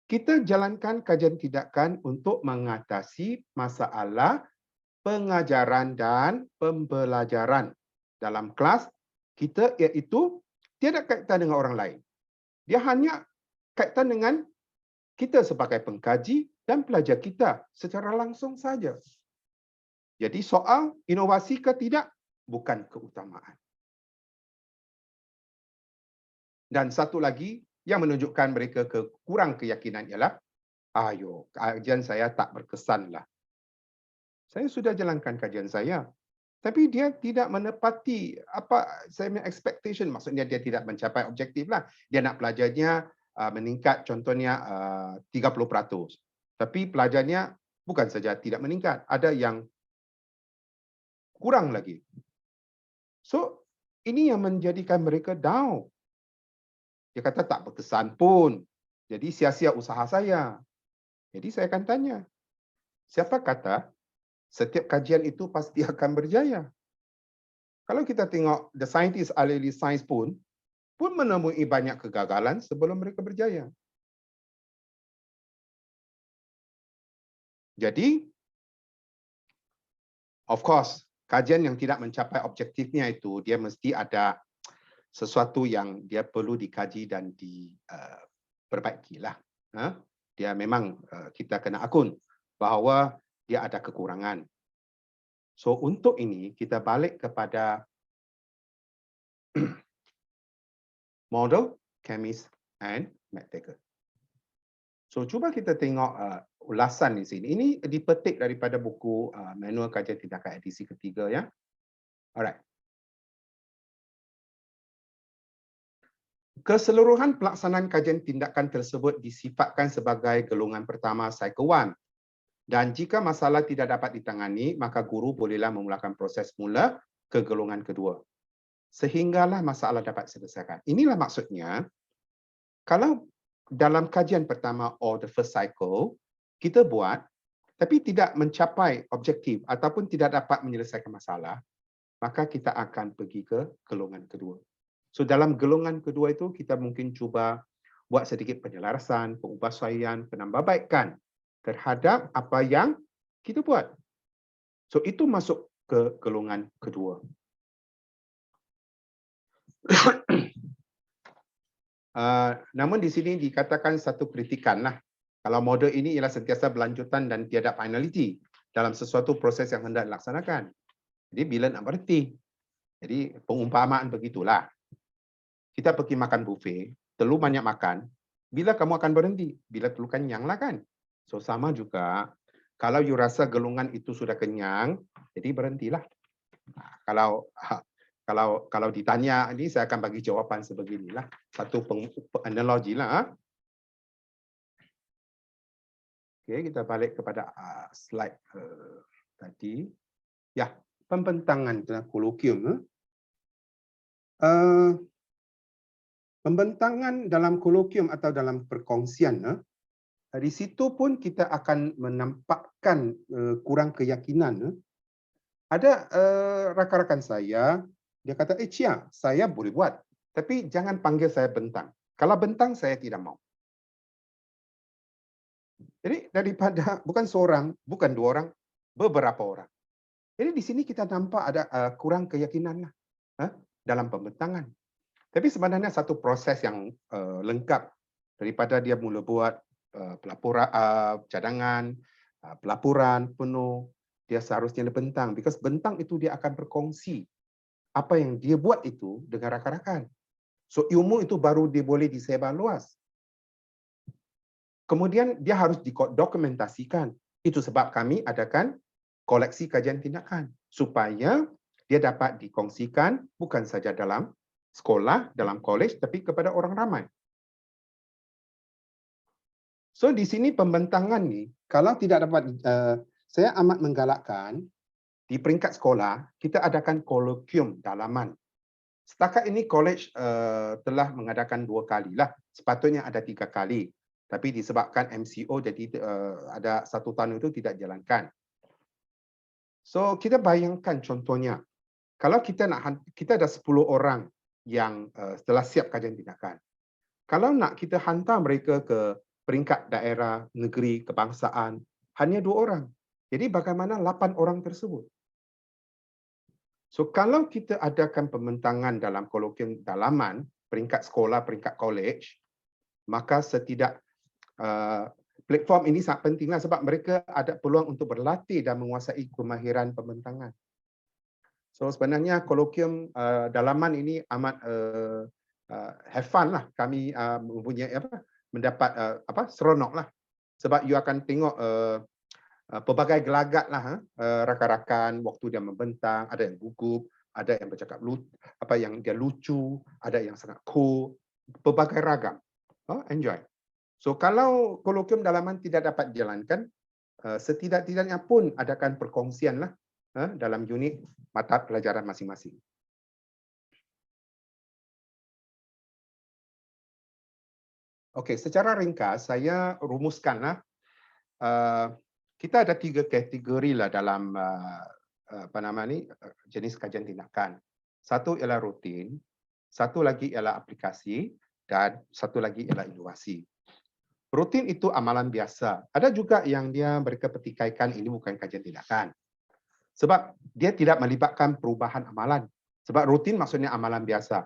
kita jalankan kajian tindakan untuk mengatasi masalah pengajaran dan pembelajaran dalam kelas kita, iaitu tiada kaitan dengan orang lain. Dia hanya kaitan dengan kita sebagai pengkaji dan pelajar kita secara langsung saja. Jadi soal inovasi ke tidak bukan keutamaan. Dan satu lagi yang menunjukkan mereka kurang keyakinan ialah, kajian saya tak berkesanlah. Saya sudah jalankan kajian saya, tapi dia tidak menepati apa saya punya expectation. Maksudnya dia tidak mencapai objektif lah. Dia nak pelajarnya meningkat contohnya 30%. Tapi pelajarnya bukan saja tidak meningkat, ada yang kurang lagi. So, ini yang menjadikan mereka down. Dia kata tak berkesan pun. Jadi sia-sia usaha saya. Jadi saya akan tanya, siapa kata setiap kajian itu pasti akan berjaya? Kalau kita tengok the scientist, ahli sains pun menemui banyak kegagalan sebelum mereka berjaya. Jadi, of course, kajian yang tidak mencapai objektifnya itu, dia mesti ada sesuatu yang dia perlu dikaji dan diperbaikilah. Dia memang kita kena akun bahawa dia ada kekurangan. So untuk ini kita balik kepada model, chemist and medtaker. So cuba kita tengok ulasan di sini. Ini dipetik daripada buku Manual Kajian Tindakan edisi ketiga ya. Alright. Keseluruhan pelaksanaan kajian tindakan tersebut disifatkan sebagai golongan pertama Cycle 1. Dan jika masalah tidak dapat ditangani, maka guru bolehlah memulakan proses mula ke golongan kedua. Sehinggalah masalah dapat diselesaikan. Inilah maksudnya, kalau dalam kajian pertama or the first cycle, kita buat, tapi tidak mencapai objektif ataupun tidak dapat menyelesaikan masalah, maka kita akan pergi ke golongan kedua. So dalam golongan kedua itu, kita mungkin cuba buat sedikit penyelarasan, pengubahsuaian, penambahbaikan terhadap apa yang kita buat. So itu masuk ke golongan kedua. Namun di sini dikatakan satu kritikan lah. Kalau model ini ialah sentiasa berlanjutan dan tiada finality dalam sesuatu proses yang hendak dilaksanakan. Jadi bila nak berhenti? Jadi pengumpamaan begitulah. Kita pergi makan buffet, terlalu banyak makan, bila kamu akan berhenti? Bila terlalu kenyang lah kan? So sama juga, kalau you rasa golongan itu sudah kenyang, jadi berhentilah. Kalau ditanya, ini saya akan bagi jawapan sebeginilah. Satu analogi lah. Okey, kita balik kepada slide tadi. Ya, pembentangan dalam kolokium. Pembentangan dalam kolokium atau dalam perkongsian, di situ pun kita akan menampakkan kurang keyakinan. Ada rakan-rakan saya, dia kata, Cia, saya boleh buat. Tapi jangan panggil saya bentang. Kalau bentang, saya tidak mau. Jadi daripada bukan seorang, bukan dua orang, beberapa orang. Jadi di sini kita nampak ada kurang keyakinan lah dalam pembentangan. Tapi sebenarnya satu proses yang lengkap daripada dia mula buat pelaporan cadangan, pelaporan penuh, dia seharusnya bentang. Because bentang itu dia akan berkongsi apa yang dia buat itu dengan rakan-rakan. So ilmu itu baru dia boleh disebar luas. Kemudian dia harus didokumentasikan. Itu sebab kami adakan koleksi kajian tindakan supaya dia dapat dikongsikan bukan saja dalam sekolah, dalam kolej, tapi kepada orang ramai. So di sini pembentangan ni, kalau tidak dapat, saya amat menggalakkan di peringkat sekolah kita adakan kolokium dalaman. Setakat ini kolej telah mengadakan 2 kali lah. Sepatutnya ada 3 kali. Tapi disebabkan MCO jadi ada 1 tahun itu tidak jalankan. So kita bayangkan contohnya, kalau kita ada 10 orang yang telah siap kajian tindakan. Kalau nak kita hantar mereka ke peringkat daerah, negeri, kebangsaan, hanya 2 orang. Jadi bagaimana 8 orang tersebut? So kalau kita adakan pembentangan dalam kolokium dalaman, peringkat sekolah, peringkat kolej, maka platform ini sangat pentinglah sebab mereka ada peluang untuk berlatih dan menguasai kemahiran pembentangan. So sebenarnya kolokium dalaman ini amat have fun lah. Kami mempunyai mendapat seronok lah. Sebab you akan tengok pelbagai gelagat lah rakan-rakan waktu dia membentang, ada yang gugup, ada yang bercakap yang dia lucu, ada yang sangat cool, pelbagai ragam. Enjoy. So kalau kolokium dalaman tidak dapat dijalankan, setidak-tidaknya pun adakan perkongsian lah dalam unit mata pelajaran masing-masing. Okey, secara ringkas saya rumuskanlah. Kita ada 3 kategori lah dalam jenis kajian tindakan. Satu ialah rutin, satu lagi ialah aplikasi, dan satu lagi ialah inovasi. Rutin itu amalan biasa. Ada juga yang mereka petikaikan ini bukan kajian tindakan. Sebab dia tidak melibatkan perubahan amalan. Sebab rutin maksudnya amalan biasa.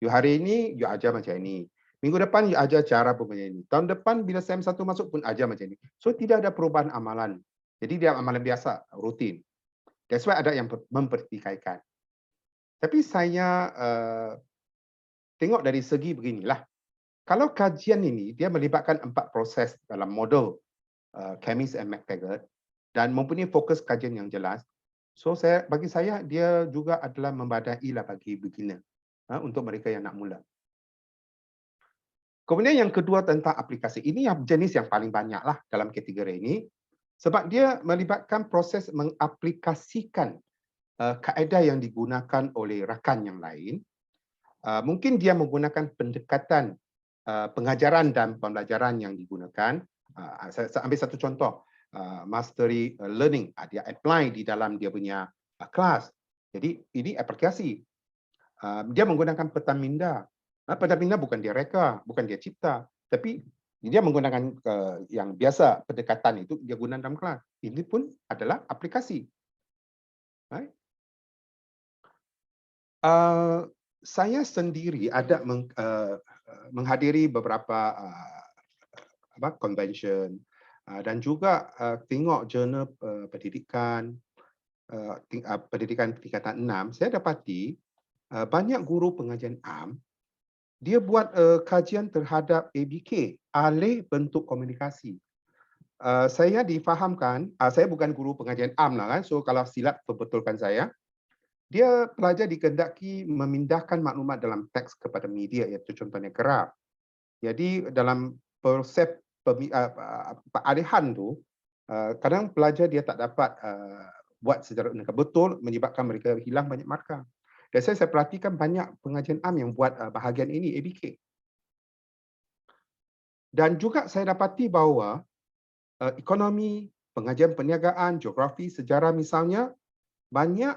You hari ini, you ajar macam ini. Minggu depan, you ajar cara macam ini. Tahun depan, bila SEM 1 masuk pun ajar macam ini. So, tidak ada perubahan amalan. Jadi, dia amalan biasa, rutin. That's why ada yang mempertikaikan. Tapi saya tengok dari segi beginilah. Kalau kajian ini, dia melibatkan 4 proses dalam model Chemis and McTaggart dan mempunyai fokus kajian yang jelas. So, bagi saya, dia juga adalah membadai lah bagi beginner untuk mereka yang nak mula. Kemudian yang kedua tentang aplikasi. Ini yang jenis yang paling banyak lah dalam kategori ini. Sebab dia melibatkan proses mengaplikasikan kaedah yang digunakan oleh rakan yang lain. Mungkin dia menggunakan pendekatan pengajaran dan pembelajaran yang digunakan. Saya ambil satu contoh. Mastery learning. Dia apply di dalam dia punya kelas. Jadi ini aplikasi. Dia menggunakan peta minda. Peta minda bukan dia reka, bukan dia cipta. Tapi dia menggunakan yang biasa pendekatan itu dia guna dalam kelas. Ini pun adalah aplikasi. Saya sendiri ada menghadiri beberapa convention dan juga tengok jurnal pendidikan tingkatan 6. Saya dapati banyak guru pengajian am dia buat kajian terhadap ABK, alih bentuk komunikasi. Saya difahamkan, saya bukan guru pengajian am lah kan, so kalau silap perbetulkan saya. Dia pelajar dikehendaki memindahkan maklumat dalam teks kepada media, iaitu contohnya graf. Jadi dalam proses alihan tu, kadang pelajar dia tak dapat buat secara betul, menyebabkan mereka hilang banyak markah. Dan saya perhatikan banyak pengajian am yang buat bahagian ini, ABK. Dan juga saya dapati bahawa ekonomi, pengajian perniagaan, geografi, sejarah misalnya, banyak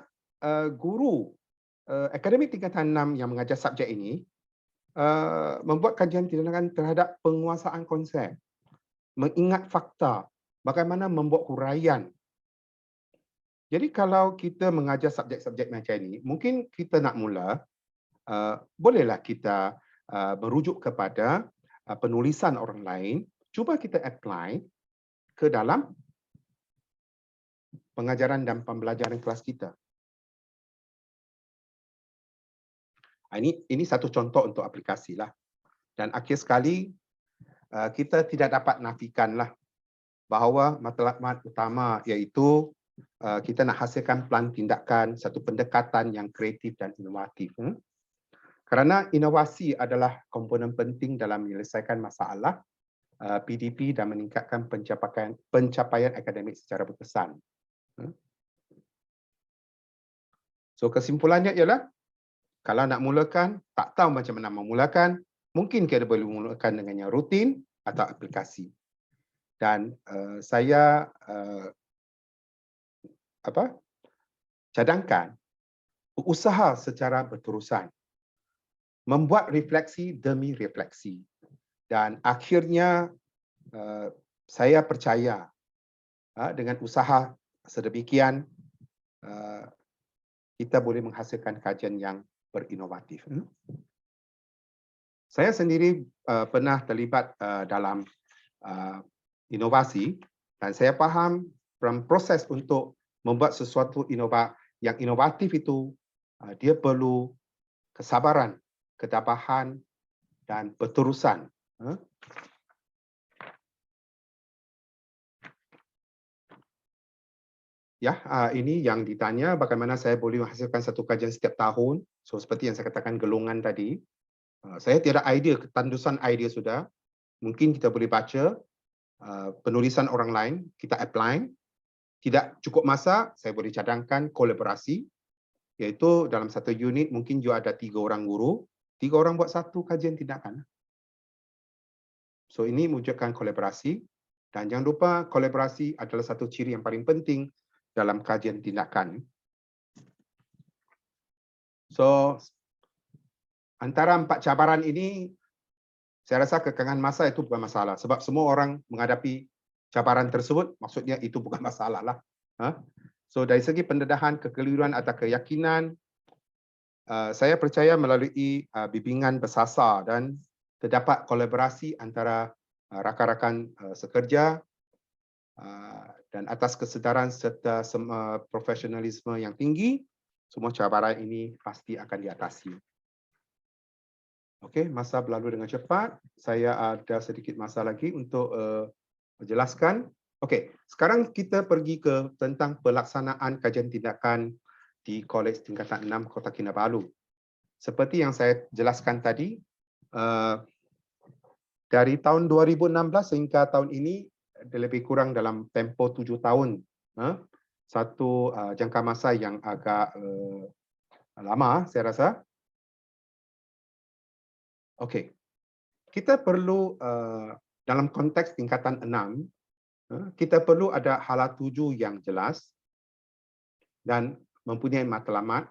guru akademik tingkatan 6 yang mengajar subjek ini membuat kajian tindakan terhadap penguasaan konsep. mengingat fakta, bagaimana membuat huraian. Jadi kalau kita mengajar subjek-subjek macam ini, mungkin kita nak mula, bolehlah kita merujuk kepada penulisan orang lain, cuba kita apply ke dalam pengajaran dan pembelajaran kelas kita. Ini satu contoh untuk aplikasi lah. Dan akhir sekali, kita tidak dapat nafikanlah bahawa matlamat utama iaitu kita nak hasilkan plan tindakan, satu pendekatan yang kreatif dan inovatif. Kerana inovasi adalah komponen penting dalam menyelesaikan masalah PDP dan meningkatkan pencapaian akademik secara berkesan. So kesimpulannya ialah, kalau nak mulakan, tak tahu macam mana memulakan, mungkin kita boleh mulakan dengan yang rutin atau aplikasi. Dan saya cadangkan usaha secara berterusan, membuat refleksi demi refleksi. Dan akhirnya saya percaya dengan usaha sedemikian kita boleh menghasilkan kajian yang berinovatif. Saya sendiri pernah terlibat dalam inovasi dan saya faham proses untuk membuat sesuatu yang inovatif itu dia perlu kesabaran, ketabahan dan berterusan. Ya, ini yang ditanya bagaimana saya boleh menghasilkan satu kajian setiap tahun. So seperti yang saya katakan gelongan tadi, saya tiada idea, ketandusan idea sudah. Mungkin kita boleh baca penulisan orang lain, kita apply. Tidak cukup masa, saya boleh cadangkan kolaborasi, iaitu dalam satu unit mungkin juga ada 3 orang guru, 3 orang buat satu kajian tindakan. So ini mewujudkan kolaborasi, dan jangan lupa kolaborasi adalah satu ciri yang paling penting dalam kajian tindakan. So antara 4 cabaran ini, saya rasa kekangan masa itu bukan masalah, sebab semua orang menghadapi cabaran tersebut, maksudnya itu bukan masalah lah. So dari segi pendedahan, kekeliruan atau keyakinan, saya percaya melalui bimbingan bersasar dan terdapat kolaborasi antara rakan-rakan sekerja dan atas kesedaran serta profesionalisme yang tinggi, semua cabaran ini pasti akan diatasi. Okey, masa berlalu dengan cepat. Saya ada sedikit masa lagi untuk menjelaskan. Okey, sekarang kita pergi ke tentang pelaksanaan kajian tindakan di Kolej Tingkatan 6 Kota Kinabalu. Seperti yang saya jelaskan tadi, dari tahun 2016 hingga tahun ini, lebih kurang dalam tempoh 7 tahun. Satu jangka masa yang agak lama, saya rasa. Okey, kita perlu dalam konteks tingkatan 6, kita perlu ada hala tuju yang jelas dan mempunyai matlamat,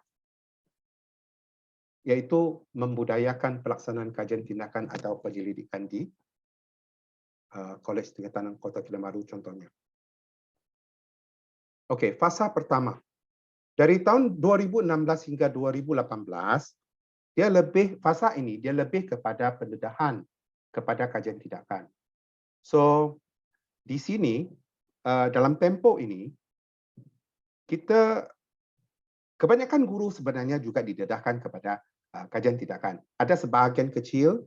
iaitu membudayakan pelaksanaan kajian tindakan atau penyelidikan di Kolej Tingkatan Kota Kinabalu contohnya. Okey, fasa pertama. Dari tahun 2016 hingga 2018, fasa ini dia lebih kepada pendedahan kepada kajian tindakan. So di sini dalam tempoh ini kita kebanyakan guru sebenarnya juga didedahkan kepada kajian tindakan. Ada sebahagian kecil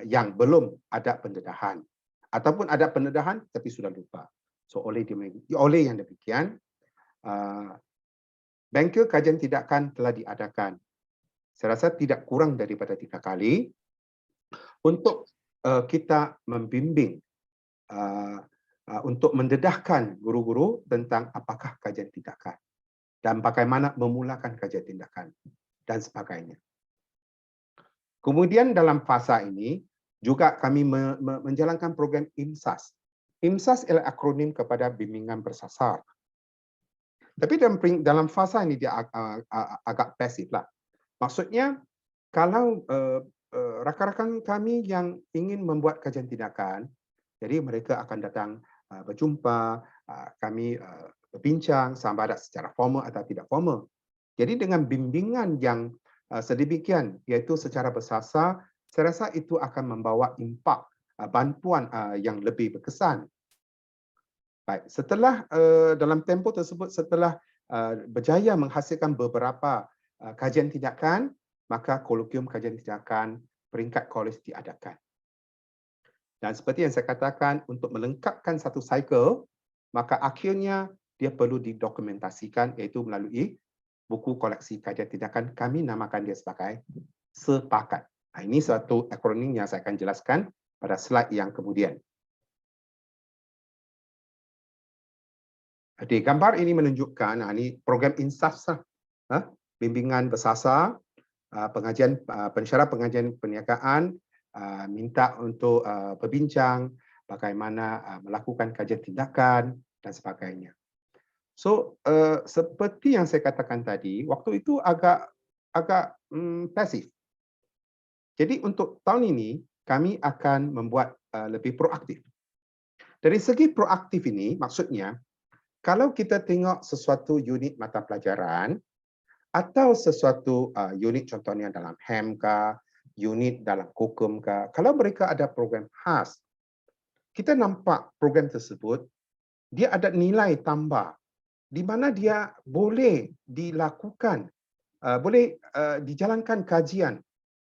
yang belum ada pendedahan ataupun ada pendedahan tapi sudah lupa. So oleh yang demikian, bengkel kajian tindakan telah diadakan. Saya rasa tidak kurang daripada 3 kali untuk kita membimbing untuk mendedahkan guru-guru tentang apakah kajian tindakan dan bagaimana memulakan kajian tindakan dan sebagainya. Kemudian dalam fasa ini juga kami menjalankan program IMSAS. IMSAS adalah akronim kepada bimbingan bersasar. Tapi dalam fasa ini dia agak pasif lah. Maksudnya kalau rakan-rakan kami yang ingin membuat kajian tindakan, Jadi mereka akan datang berjumpa, kami berbincang sama ada secara formal atau tidak formal. Jadi dengan bimbingan yang sedemikian, iaitu secara bersasar, saya rasa itu akan membawa impak bantuan yang lebih berkesan. Baik, setelah dalam tempoh tersebut, setelah berjaya menghasilkan beberapa kajian tindakan, maka kolokium kajian tindakan peringkat kolej diadakan. Dan seperti yang saya katakan, untuk melengkapkan satu cycle, maka akhirnya dia perlu didokumentasikan, iaitu melalui buku koleksi kajian tindakan. Kami namakan dia sebagai sepakat. Ini satu akronim yang saya akan jelaskan pada slide yang kemudian. Di gambar ini menunjukkan, ini program insaf, bimbingan bersasar, pengajian pensyarah pengajian perniagaan, minta untuk berbincang bagaimana melakukan kajian tindakan dan sebagainya. So seperti yang saya katakan tadi, waktu itu agak pasif. Jadi untuk tahun ini kami akan membuat lebih proaktif. Dari segi proaktif ini maksudnya, kalau kita tengok sesuatu unit mata pelajaran atau sesuatu unit contohnya dalam HEM kah, unit dalam KUKUM kah, kalau mereka ada program khas, kita nampak program tersebut, dia ada nilai tambah di mana dia boleh dilakukan, boleh dijalankan kajian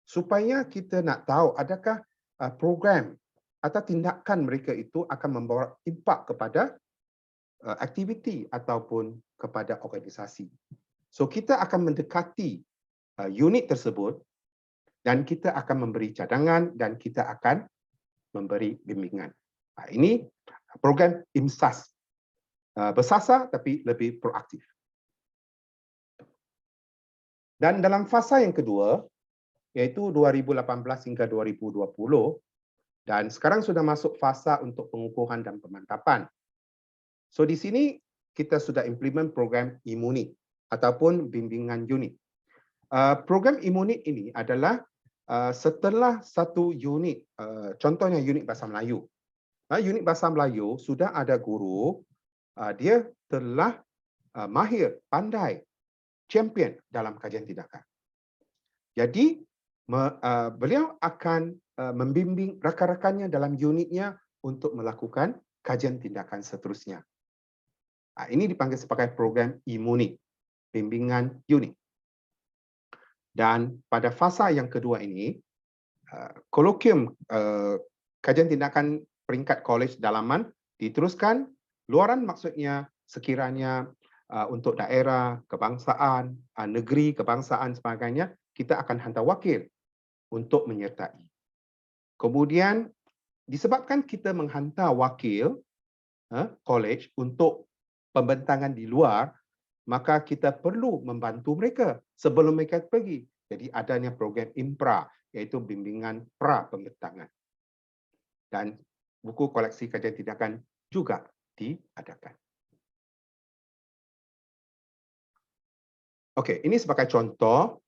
supaya kita nak tahu adakah program atau tindakan mereka itu akan membawa impak kepada aktiviti ataupun kepada organisasi. So kita akan mendekati unit tersebut dan kita akan memberi cadangan dan kita akan memberi bimbingan. Ini program IMSAS. Bersasar tapi lebih proaktif. Dan dalam fasa yang kedua, iaitu 2018 hingga 2020, dan sekarang sudah masuk fasa untuk pengukuhan dan pemantapan. So di sini kita sudah implement program e-unit ataupun bimbingan unit. Program e-unit ini adalah setelah satu unit, contohnya unit Bahasa Melayu. Unit Bahasa Melayu sudah ada guru, dia telah mahir, pandai, champion dalam kajian tindakan. Jadi beliau akan membimbing rakan-rakannya dalam unitnya untuk melakukan kajian tindakan seterusnya. Ini dipanggil sebagai program e-unit, bimbingan unit. Dan pada fasa yang kedua ini, kolokium kajian tindakan peringkat kolej dalaman diteruskan. Luaran maksudnya sekiranya untuk daerah, kebangsaan, negeri, kebangsaan sebagainya, kita akan hantar wakil untuk menyertai. Kemudian disebabkan kita menghantar wakil kolej untuk pembentangan di luar, maka kita perlu membantu mereka sebelum mereka pergi. Jadi adanya program IMPRA, iaitu bimbingan pra pembentangan. Dan buku koleksi kajian tindakan juga diadakan. Okey, ini sebagai contoh,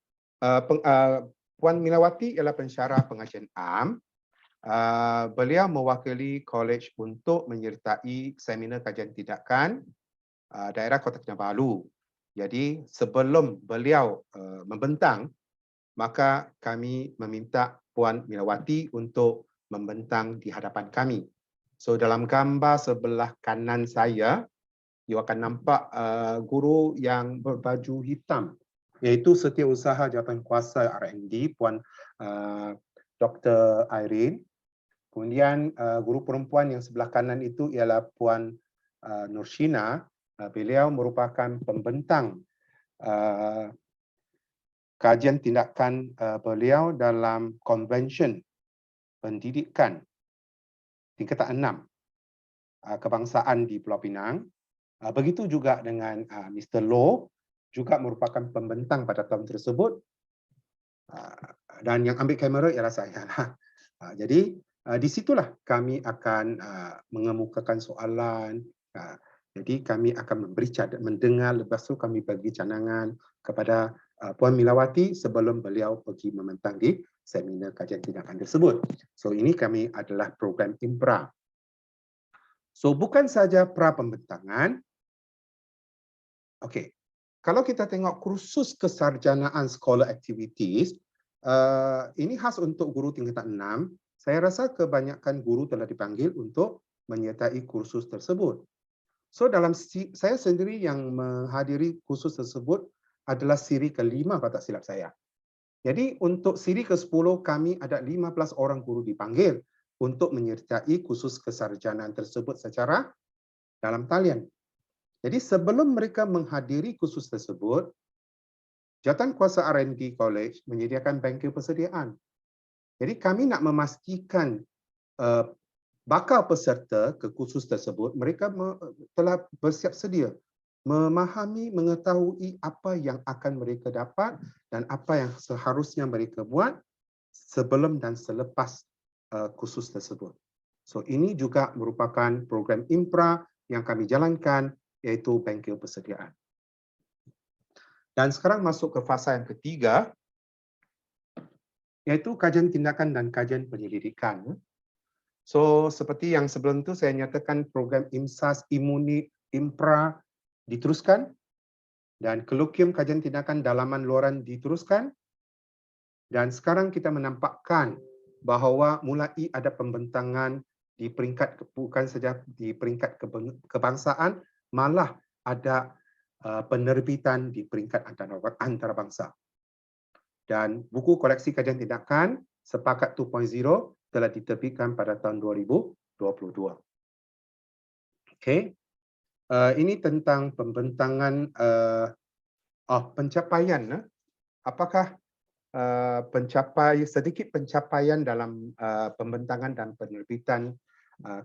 Puan Milawati ialah pensyarah pengajian am. Beliau mewakili kolej untuk menyertai seminar kajian tindakan daerah Kota Kinabalu. Jadi sebelum beliau membentang, maka kami meminta Puan Milawati untuk membentang di hadapan kami. So dalam gambar sebelah kanan saya, you akan nampak guru yang berbaju hitam, iaitu Setiausaha Jabatan Kuasa R&D, Puan Dr. Irene. Kemudian guru perempuan yang sebelah kanan itu ialah Puan Nurshina. Beliau merupakan pembentang kajian tindakan beliau dalam konvensyen pendidikan tingkatan 6 kebangsaan di Pulau Pinang. Begitu juga dengan Mr. Loh, juga merupakan pembentang pada tahun tersebut. Dan yang ambil kamera ialah saya. Jadi di situlah kami akan mengemukakan soalan. Jadi kami akan mendengar, lepas tu kami bagi cadangan kepada Puan Milawati sebelum beliau pergi membentang di seminar kajian tindakan tersebut. So ini kami adalah program IMPRA. So bukan saja pra pembentangan. Okey. Kalau kita tengok kursus kesarjanaan scholar activities, ini khas untuk guru tingkatan 6. Saya rasa kebanyakan guru telah dipanggil untuk menyertai kursus tersebut. So saya sendiri yang menghadiri kursus tersebut adalah siri ke-5 kalau tak silap saya. Jadi untuk siri ke-10 kami ada 15 orang guru dipanggil untuk menyertai kursus kesarjanaan tersebut secara dalam talian. Jadi sebelum mereka menghadiri kursus tersebut, Jawatankuasa R&D College menyediakan bengkel persediaan. Jadi kami nak memastikan bakal peserta ke kursus tersebut, mereka telah bersiap sedia memahami, mengetahui apa yang akan mereka dapat dan apa yang seharusnya mereka buat sebelum dan selepas kursus tersebut. So ini juga merupakan program IMPRA yang kami jalankan, iaitu bengkel persediaan. Dan sekarang masuk ke fasa yang ketiga, iaitu kajian tindakan dan kajian penyelidikan. So seperti yang sebelum itu saya nyatakan program IMSAS, IMUNIK, IMPRA diteruskan dan kolokium kajian tindakan dalaman luaran diteruskan. Dan sekarang kita menampakkan bahawa mulai ada pembentangan di peringkat, bukan saja di peringkat kebangsaan, malah ada penerbitan di peringkat antarabangsa. Dan buku koleksi kajian tindakan Sepakat 2.0 telah diterbitkan pada tahun 2022. Okey. Ini tentang pembentangan pencapaian. Apakah sedikit pencapaian dalam pembentangan dan penerbitan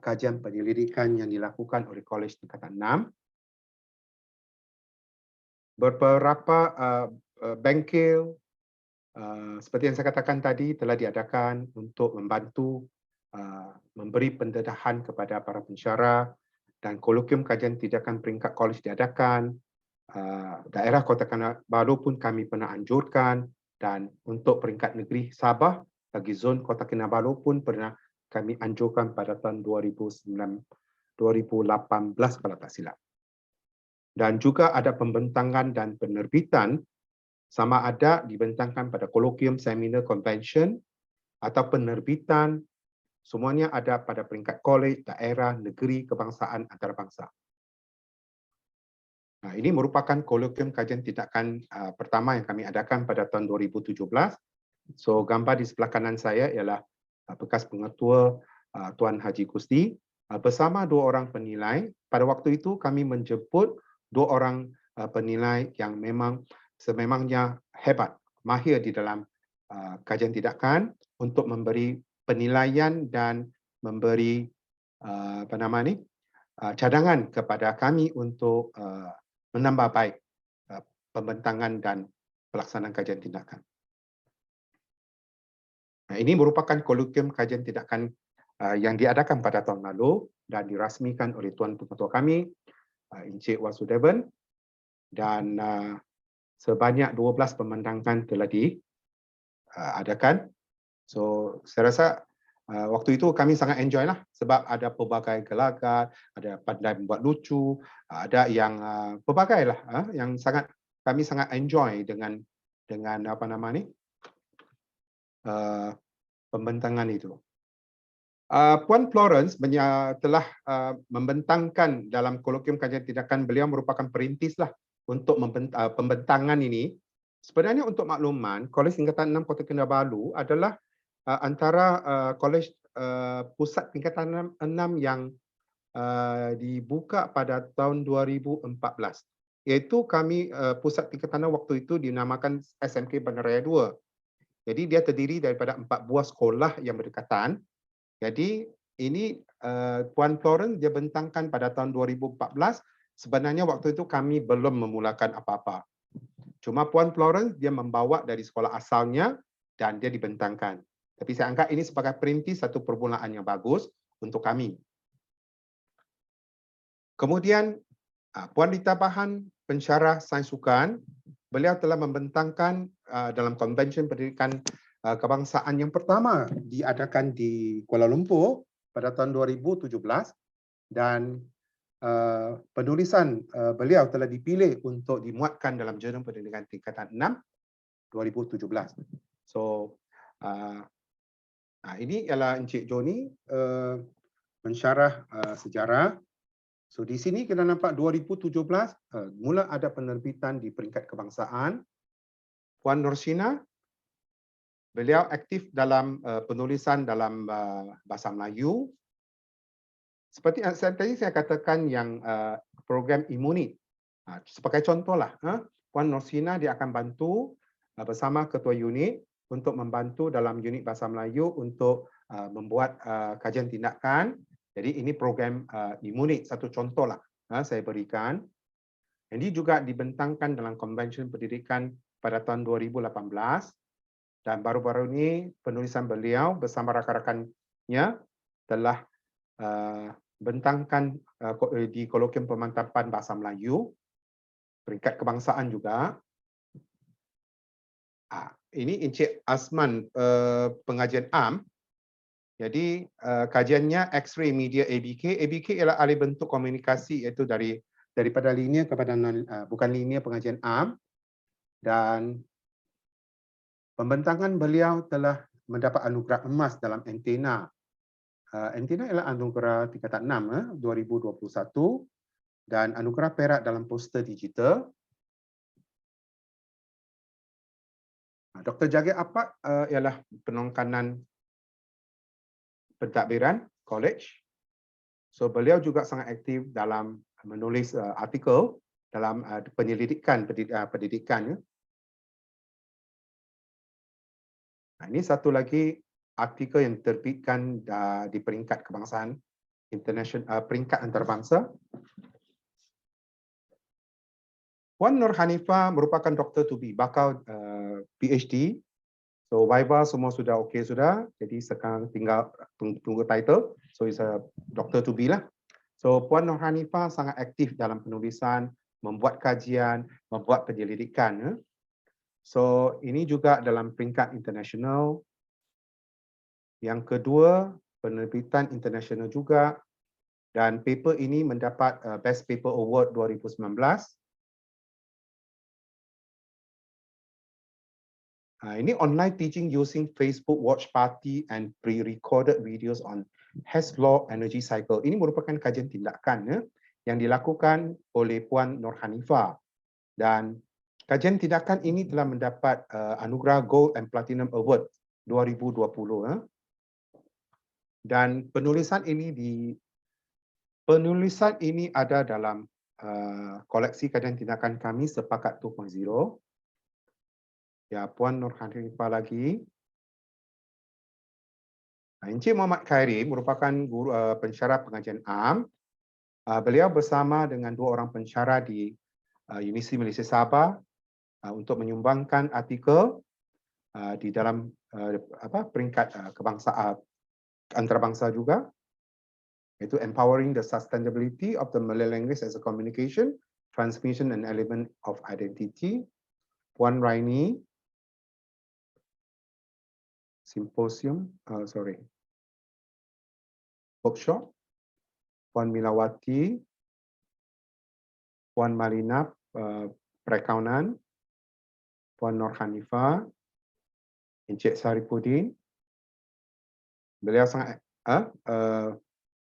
kajian penyelidikan yang dilakukan oleh Kolej Tingkatan 6. Beberapa bengkel seperti yang saya katakan tadi telah diadakan untuk membantu memberi pendedahan kepada para pensyarah, dan kolokium kajian tindakan peringkat kolej diadakan. Daerah Kota Kinabalu pun kami pernah anjurkan, dan untuk peringkat negeri Sabah bagi zon Kota Kinabalu pun pernah kami anjurkan pada tahun 2018 kalau tak silap. Dan juga ada pembentangan dan penerbitan, sama ada dibentangkan pada kolokium, seminar, convention atau penerbitan, semuanya ada pada peringkat kolej, daerah, negeri, kebangsaan, antarabangsa. Nah, ini merupakan kolokium kajian tindakan pertama yang kami adakan pada tahun 2017. So gambar di sebelah kanan saya ialah bekas pengetua Tuan Haji Kusti bersama 2 orang penilai. Pada waktu itu kami menjemput 2 orang penilai yang sememangnya hebat, mahir di dalam kajian tindakan untuk memberi penilaian dan memberi cadangan kepada kami untuk menambah baik pembentangan dan pelaksanaan kajian tindakan. Nah, ini merupakan kolokium kajian tindakan yang diadakan pada tahun lalu dan dirasmikan oleh Tuan Pengetua kami, Encik Wasudevan, dan sebanyak 12 pembentangan telah diadakan. So saya rasa waktu itu kami sangat enjoy lah, sebab ada pelbagai gelagat, ada pandai membuat lucu, ada yang pelbagai lah yang kami sangat enjoy dengan pembentangan itu. Puan Florence telah membentangkan dalam kolokium kajian tindakan, beliau merupakan perintis lah untuk pembentangan ini. Sebenarnya untuk makluman, Kolej Tingkatan 6 Kota Kinabalu adalah antara kolej pusat tingkatan 6 yang dibuka pada tahun 2014. Iaitu kami pusat tingkatan 6 waktu itu dinamakan SMK Bandaraya 2. Jadi dia terdiri daripada 4 buah sekolah yang berdekatan. Jadi ini Puan Florence dia bentangkan pada tahun 2014. Sebenarnya waktu itu kami belum memulakan apa-apa. Cuma Puan Florence dia membawa dari sekolah asalnya dan dia dibentangkan. Tapi saya anggap ini sebagai perintis satu permulaan yang bagus untuk kami. Kemudian Puan Rita Bahan, pensyarah sains sukan, beliau telah membentangkan dalam konvensyen pendidikan kebangsaan yang pertama diadakan di Kuala Lumpur pada tahun 2017. dan penulisan beliau telah dipilih untuk dimuatkan dalam Jurnal Pendidikan Tingkatan 6 2017. So ini ialah Encik Joni mensyarah sejarah. So di sini kita nampak 2017 mula ada penerbitan di peringkat kebangsaan. Puan Nursina, beliau aktif dalam penulisan dalam bahasa Melayu. Seperti tadi saya katakan yang program Imunit. Sebagai contohlah, Puan Nursina dia akan bantu bersama ketua unit untuk membantu dalam unit bahasa Melayu untuk membuat kajian tindakan. Jadi ini program Imunit, satu contohlah saya berikan. Ini juga dibentangkan dalam Konvensyen Pendidikan pada tahun 2018 dan baru-baru ini penulisan beliau bersama rakan-rakannya telah bentangkan di Kolokium Pemantapan Bahasa Melayu peringkat kebangsaan juga. Ini Encik Asman pengajian am. Jadi kajiannya X-ray media ABK. ABK ialah alih bentuk komunikasi, iaitu daripada linear kepada bukan linear pengajian am. Dan pembentangan beliau telah mendapat anugerah emas dalam antena. Antena ialah anugerah tingkatan 6 2021 dan anugerah perak dalam poster digital. Dr. Jagir Apak ialah penongkanan pentadbiran college. So beliau juga sangat aktif dalam menulis artikel dalam penyelidikan pendidikan. Ini satu lagi artikel yang diterbitkan di peringkat kebangsaan internasional, peringkat antarabangsa. Puan Nur Hanifah merupakan doktor to be, bakal PhD. So Viva semua sudah okey sudah. Jadi sekarang tinggal tunggu title. So is a doctor to be lah. So Puan Nur Hanifah sangat aktif dalam penulisan, membuat kajian, membuat penyelidikan. So ini juga dalam peringkat internasional. Yang kedua, penerbitan internasional juga. Dan paper ini mendapat Best Paper Award 2019. Ini online teaching using Facebook Watch Party and pre-recorded videos on Hess Law Energy Cycle. Ini merupakan kajian tindakan yang dilakukan oleh Puan Nur Hanifah. Dan kajian tindakan ini telah mendapat anugerah Gold and Platinum Award 2020. Dan penulisan ini ada dalam koleksi kajian tindakan kami Sepakat 2.0. Ya, Puan Nur Hanifah lagi. Encik Muhammad Khairi merupakan guru pensyarah pengajian am. Beliau bersama dengan dua orang pensyarah di Universiti Malaysia Sabah untuk menyumbangkan artikel di dalam peringkat kebangsaan antarabangsa juga, iaitu Empowering the Sustainability of the Malay Language as a Communication, Transmission and Element of Identity. Puan Raini, Symposium, workshop. Puan Milawati, Puan Malina, Perakaunan, Puan Nur Hanifah, Encik Saripudin. Beliau sangat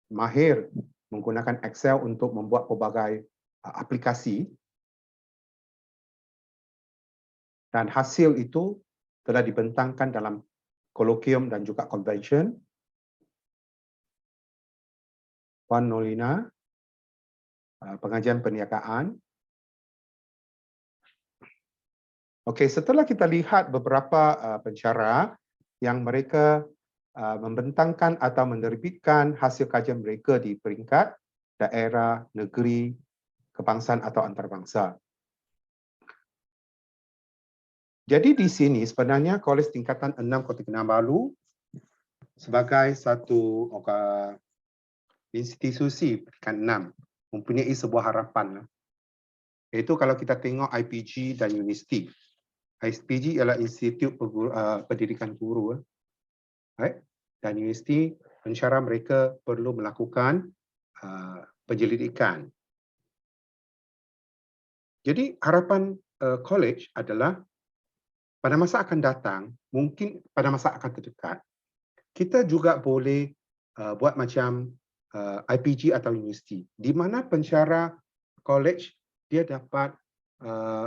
mahir menggunakan Excel untuk membuat pelbagai aplikasi. Dan hasil itu telah dibentangkan dalam kolokium dan juga convention. Puan Nolina, pengajian perniagaan. Okey, setelah kita lihat beberapa pensyarah yang mereka membentangkan atau menerbitkan hasil kajian mereka di peringkat daerah, negeri, kebangsaan atau antarabangsa. Jadi di sini sebenarnya Kolej Tingkatan 6 Kota Kinabalu sebagai satu institusi pendidikan 6 mempunyai sebuah harapan. Iaitu kalau kita tengok IPG dan universiti. IPG ialah Institut Pendidikan Guru. Dan universiti pensyarah mereka perlu melakukan penyelidikan. Jadi harapan college adalah pada masa akan datang, mungkin pada masa akan terdekat, kita juga boleh buat macam IPG atau universiti, di mana pensyarah college dia dapat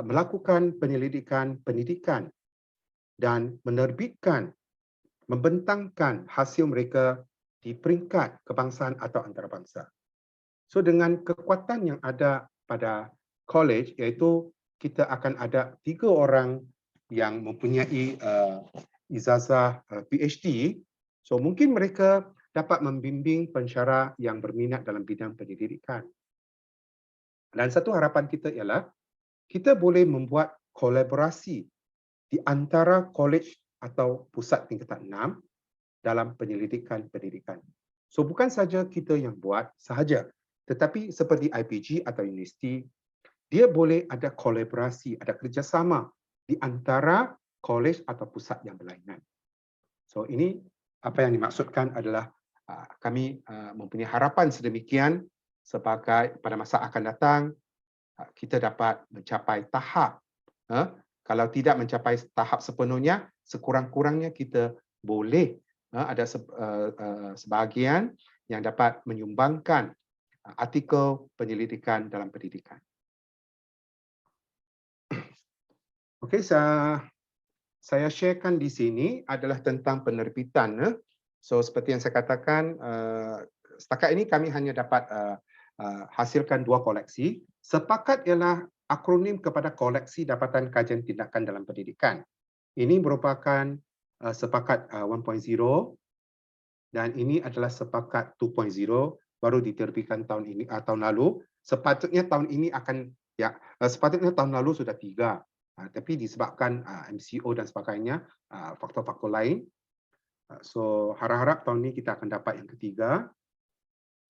melakukan penyelidikan pendidikan dan menerbitkan, membentangkan hasil mereka di peringkat kebangsaan atau antarabangsa. So dengan kekuatan yang ada pada college, iaitu kita akan ada 3 orang yang mempunyai ijazah PhD, so mungkin mereka dapat membimbing pensyarah yang berminat dalam bidang pendidikan. Dan satu harapan kita ialah kita boleh membuat kolaborasi di antara college atau pusat tingkatan 6 dalam penyelidikan pendidikan. So bukan saja kita yang buat sahaja, tetapi seperti IPG atau universiti, dia boleh ada kolaborasi, ada kerjasama di antara college atau pusat yang berlainan. So ini apa yang dimaksudkan adalah kami mempunyai harapan sedemikian sebagai pada masa akan datang kita dapat mencapai tahap. Kalau tidak mencapai tahap sepenuhnya, sekurang-kurangnya kita boleh ada sebahagian yang dapat menyumbangkan artikel penyelidikan dalam pendidikan. Okey, saya sharekan di sini adalah tentang penerbitan. So seperti yang saya katakan, setakat ini kami hanya dapat hasilkan 2 koleksi. Sepakat ialah akronim kepada koleksi dapatan kajian tindakan dalam pendidikan. Ini merupakan sepakat 1.0 dan ini adalah sepakat 2.0 baru diterbitkan tahun ini tahun lalu. Sepatutnya tahun ini akan sepatutnya tahun lalu sudah 3. Tapi disebabkan MCO dan sebagainya, faktor-faktor lain. So harap-harap tahun ini kita akan dapat yang ketiga.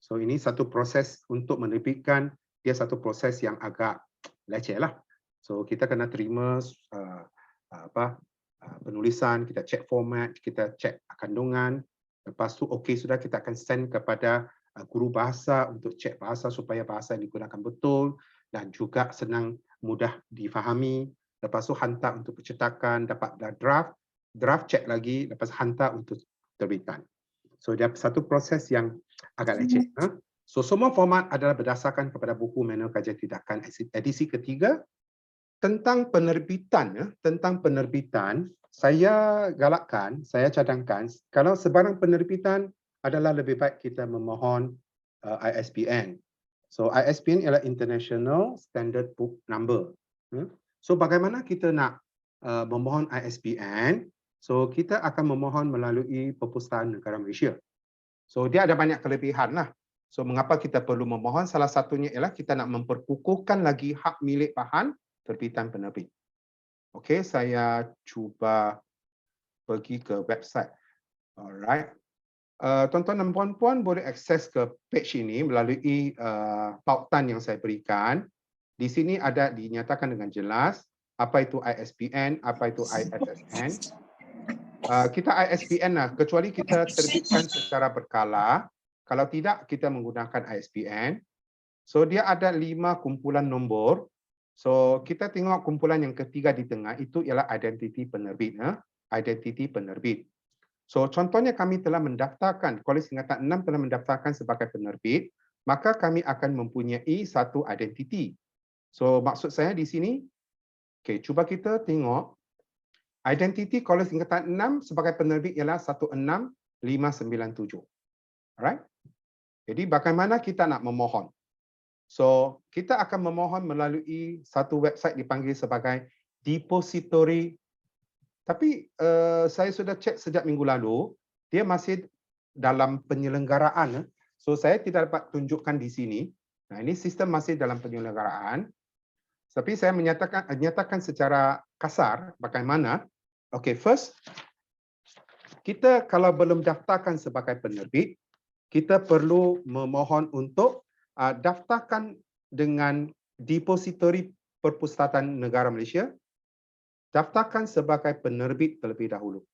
So ini satu proses untuk menerbitkan, dia satu proses yang agak leceh lah. So kita kena terima penulisan, kita cek format, kita cek kandungan. Lepas tu okey sudah, kita akan send kepada guru bahasa untuk cek bahasa supaya bahasa yang digunakan betul dan juga senang mudah difahami. Lepas tu hantar untuk percetakan, dapat draft cek lagi, lepas hantar untuk terbitan. So dia satu proses yang agak leceh. So semua format adalah berdasarkan kepada buku manual kajian tindakan edisi ketiga. Tentang penerbitan, saya galakkan, saya cadangkan, kalau sebarang penerbitan adalah lebih baik kita memohon ISBN. So ISBN ialah International Standard Book Number. So bagaimana kita nak memohon ISBN? So kita akan memohon melalui Perpustakaan Negara Malaysia. So dia ada banyak kelebihan lah. So mengapa kita perlu memohon? Salah satunya ialah kita nak memperkukuhkan lagi hak milik bahan terbitan penerbit. Okey, saya cuba pergi ke website. Alright. Tuan-tuan dan puan-puan boleh akses ke page ini melalui pautan yang saya berikan. Di sini ada dinyatakan dengan jelas apa itu ISBN, apa itu ISSN. Kita ISBN lah, kecuali kita terbitkan secara berkala. Kalau tidak, kita menggunakan ISBN. So dia ada 5 kumpulan nombor. So kita tengok kumpulan yang ketiga di tengah, itu ialah identiti penerbit. Identiti penerbit. So contohnya kami telah mendaftarkan, Kolej Tingkatan 6 telah mendaftarkan sebagai penerbit, maka kami akan mempunyai satu identiti. So maksud saya di sini, okay, cuba kita tengok identiti Kolej Tingkatan 6 sebagai penerbit ialah 16597. Alright? Jadi bagaimana kita nak memohon? So kita akan memohon melalui satu website dipanggil sebagai depository. Tapi saya sudah cek sejak minggu lalu, dia masih dalam penyelenggaraan. So saya tidak dapat tunjukkan di sini. Nah ini sistem masih dalam penyelenggaraan. Tapi saya menyatakan secara kasar bagaimana. Okay, first, kita kalau belum daftarkan sebagai penerbit, kita perlu memohon untuk daftarkan dengan depository Perpustakaan Negara Malaysia. Daftarkan sebagai penerbit terlebih dahulu.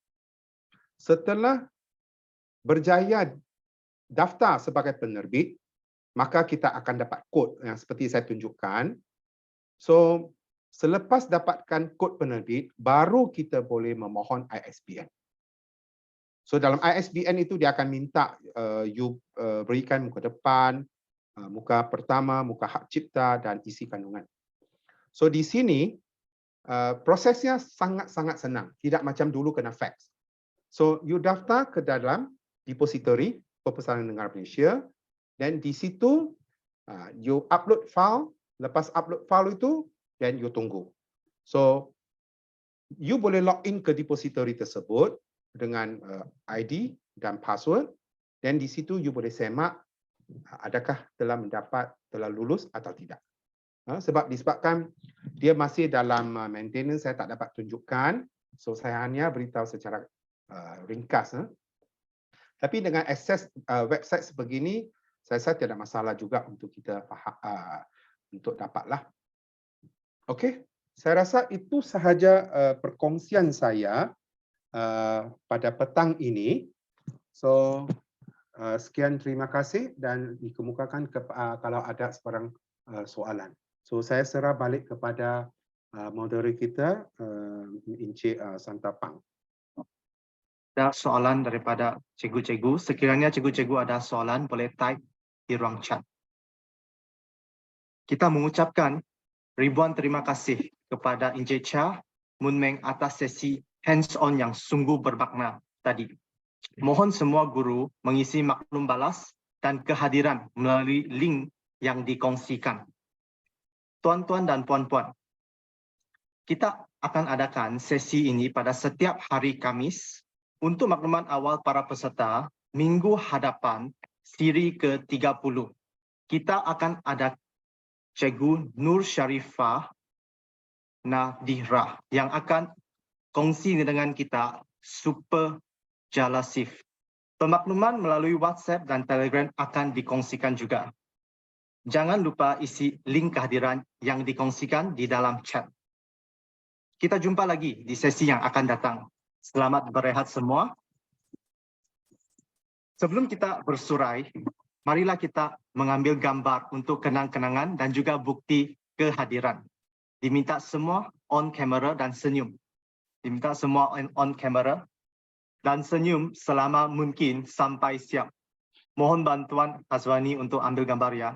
Setelah berjaya daftar sebagai penerbit, maka kita akan dapat kod yang seperti saya tunjukkan. So, selepas dapatkan kod penerbit, baru kita boleh memohon ISBN. So, dalam ISBN itu dia akan minta you berikan muka depan, muka pertama, muka hak cipta dan isi kandungan. So, di sini prosesnya sangat-sangat senang, tidak macam dulu kena fax. So, you daftar ke dalam depository Perpustakaan Negara Malaysia, dan di situ you upload file. Lepas upload file itu, then you tunggu. So, you boleh log in ke depository tersebut dengan ID dan password, dan di situ you boleh semak adakah telah lulus atau tidak. Sebab disebabkan dia masih dalam maintenance, saya tak dapat tunjukkan. So, saya hanya beritahu secara ringkas. Tapi dengan akses website sebegini, saya rasa tidak masalah juga untuk kita faham, untuk dapatlah. Okey, saya rasa itu sahaja perkongsian saya pada petang ini. So, sekian, terima kasih, dan dikemukakan kalau ada sebarang soalan. So, saya serah balik kepada moderator kita, Encik Santapang. Ada soalan daripada cikgu-cikgu. Sekiranya cikgu-cikgu ada soalan, boleh type di ruang chat. Kita mengucapkan ribuan terima kasih kepada Encik Chia Mun Meng atas sesi hands-on yang sungguh bermakna tadi. Mohon semua guru mengisi maklum balas dan kehadiran melalui link yang dikongsikan. Tuan-tuan dan puan-puan, kita akan adakan sesi ini pada setiap hari Khamis. Untuk makluman awal para peserta, minggu hadapan siri ke-30, kita akan ada Cikgu Nur Sharifah Nadhirah yang akan kongsi dengan kita super jalasif. Pemakluman melalui WhatsApp dan Telegram akan dikongsikan juga. Jangan lupa isi link kehadiran yang dikongsikan di dalam chat. Kita jumpa lagi di sesi yang akan datang. Selamat berehat semua. Sebelum kita bersurai, marilah kita mengambil gambar untuk kenang-kenangan dan juga bukti kehadiran. Diminta semua on camera dan senyum. Diminta semua on camera dan senyum selama mungkin sampai siap. Mohon bantuan Azwani untuk ambil gambar ya.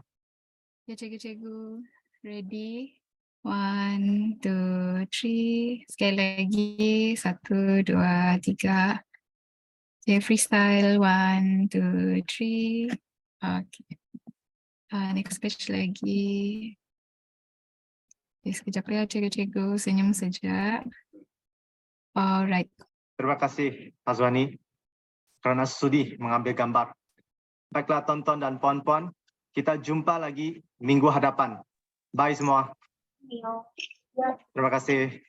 Ya, cikgu-cikgu. Ready? 1, 2, 3. Sekali lagi. 1, 2, 3. Okay, freestyle. 1, 2, 3. Okay. Next page lagi. Okay, sekejap ya, cikgu-cikgu. Senyum sekejap. Alright. Terima kasih Azwani kerana sudi mengambil gambar. Baiklah tonton dan puan-puan, kita jumpa lagi minggu hadapan. Bye semua. Terima kasih.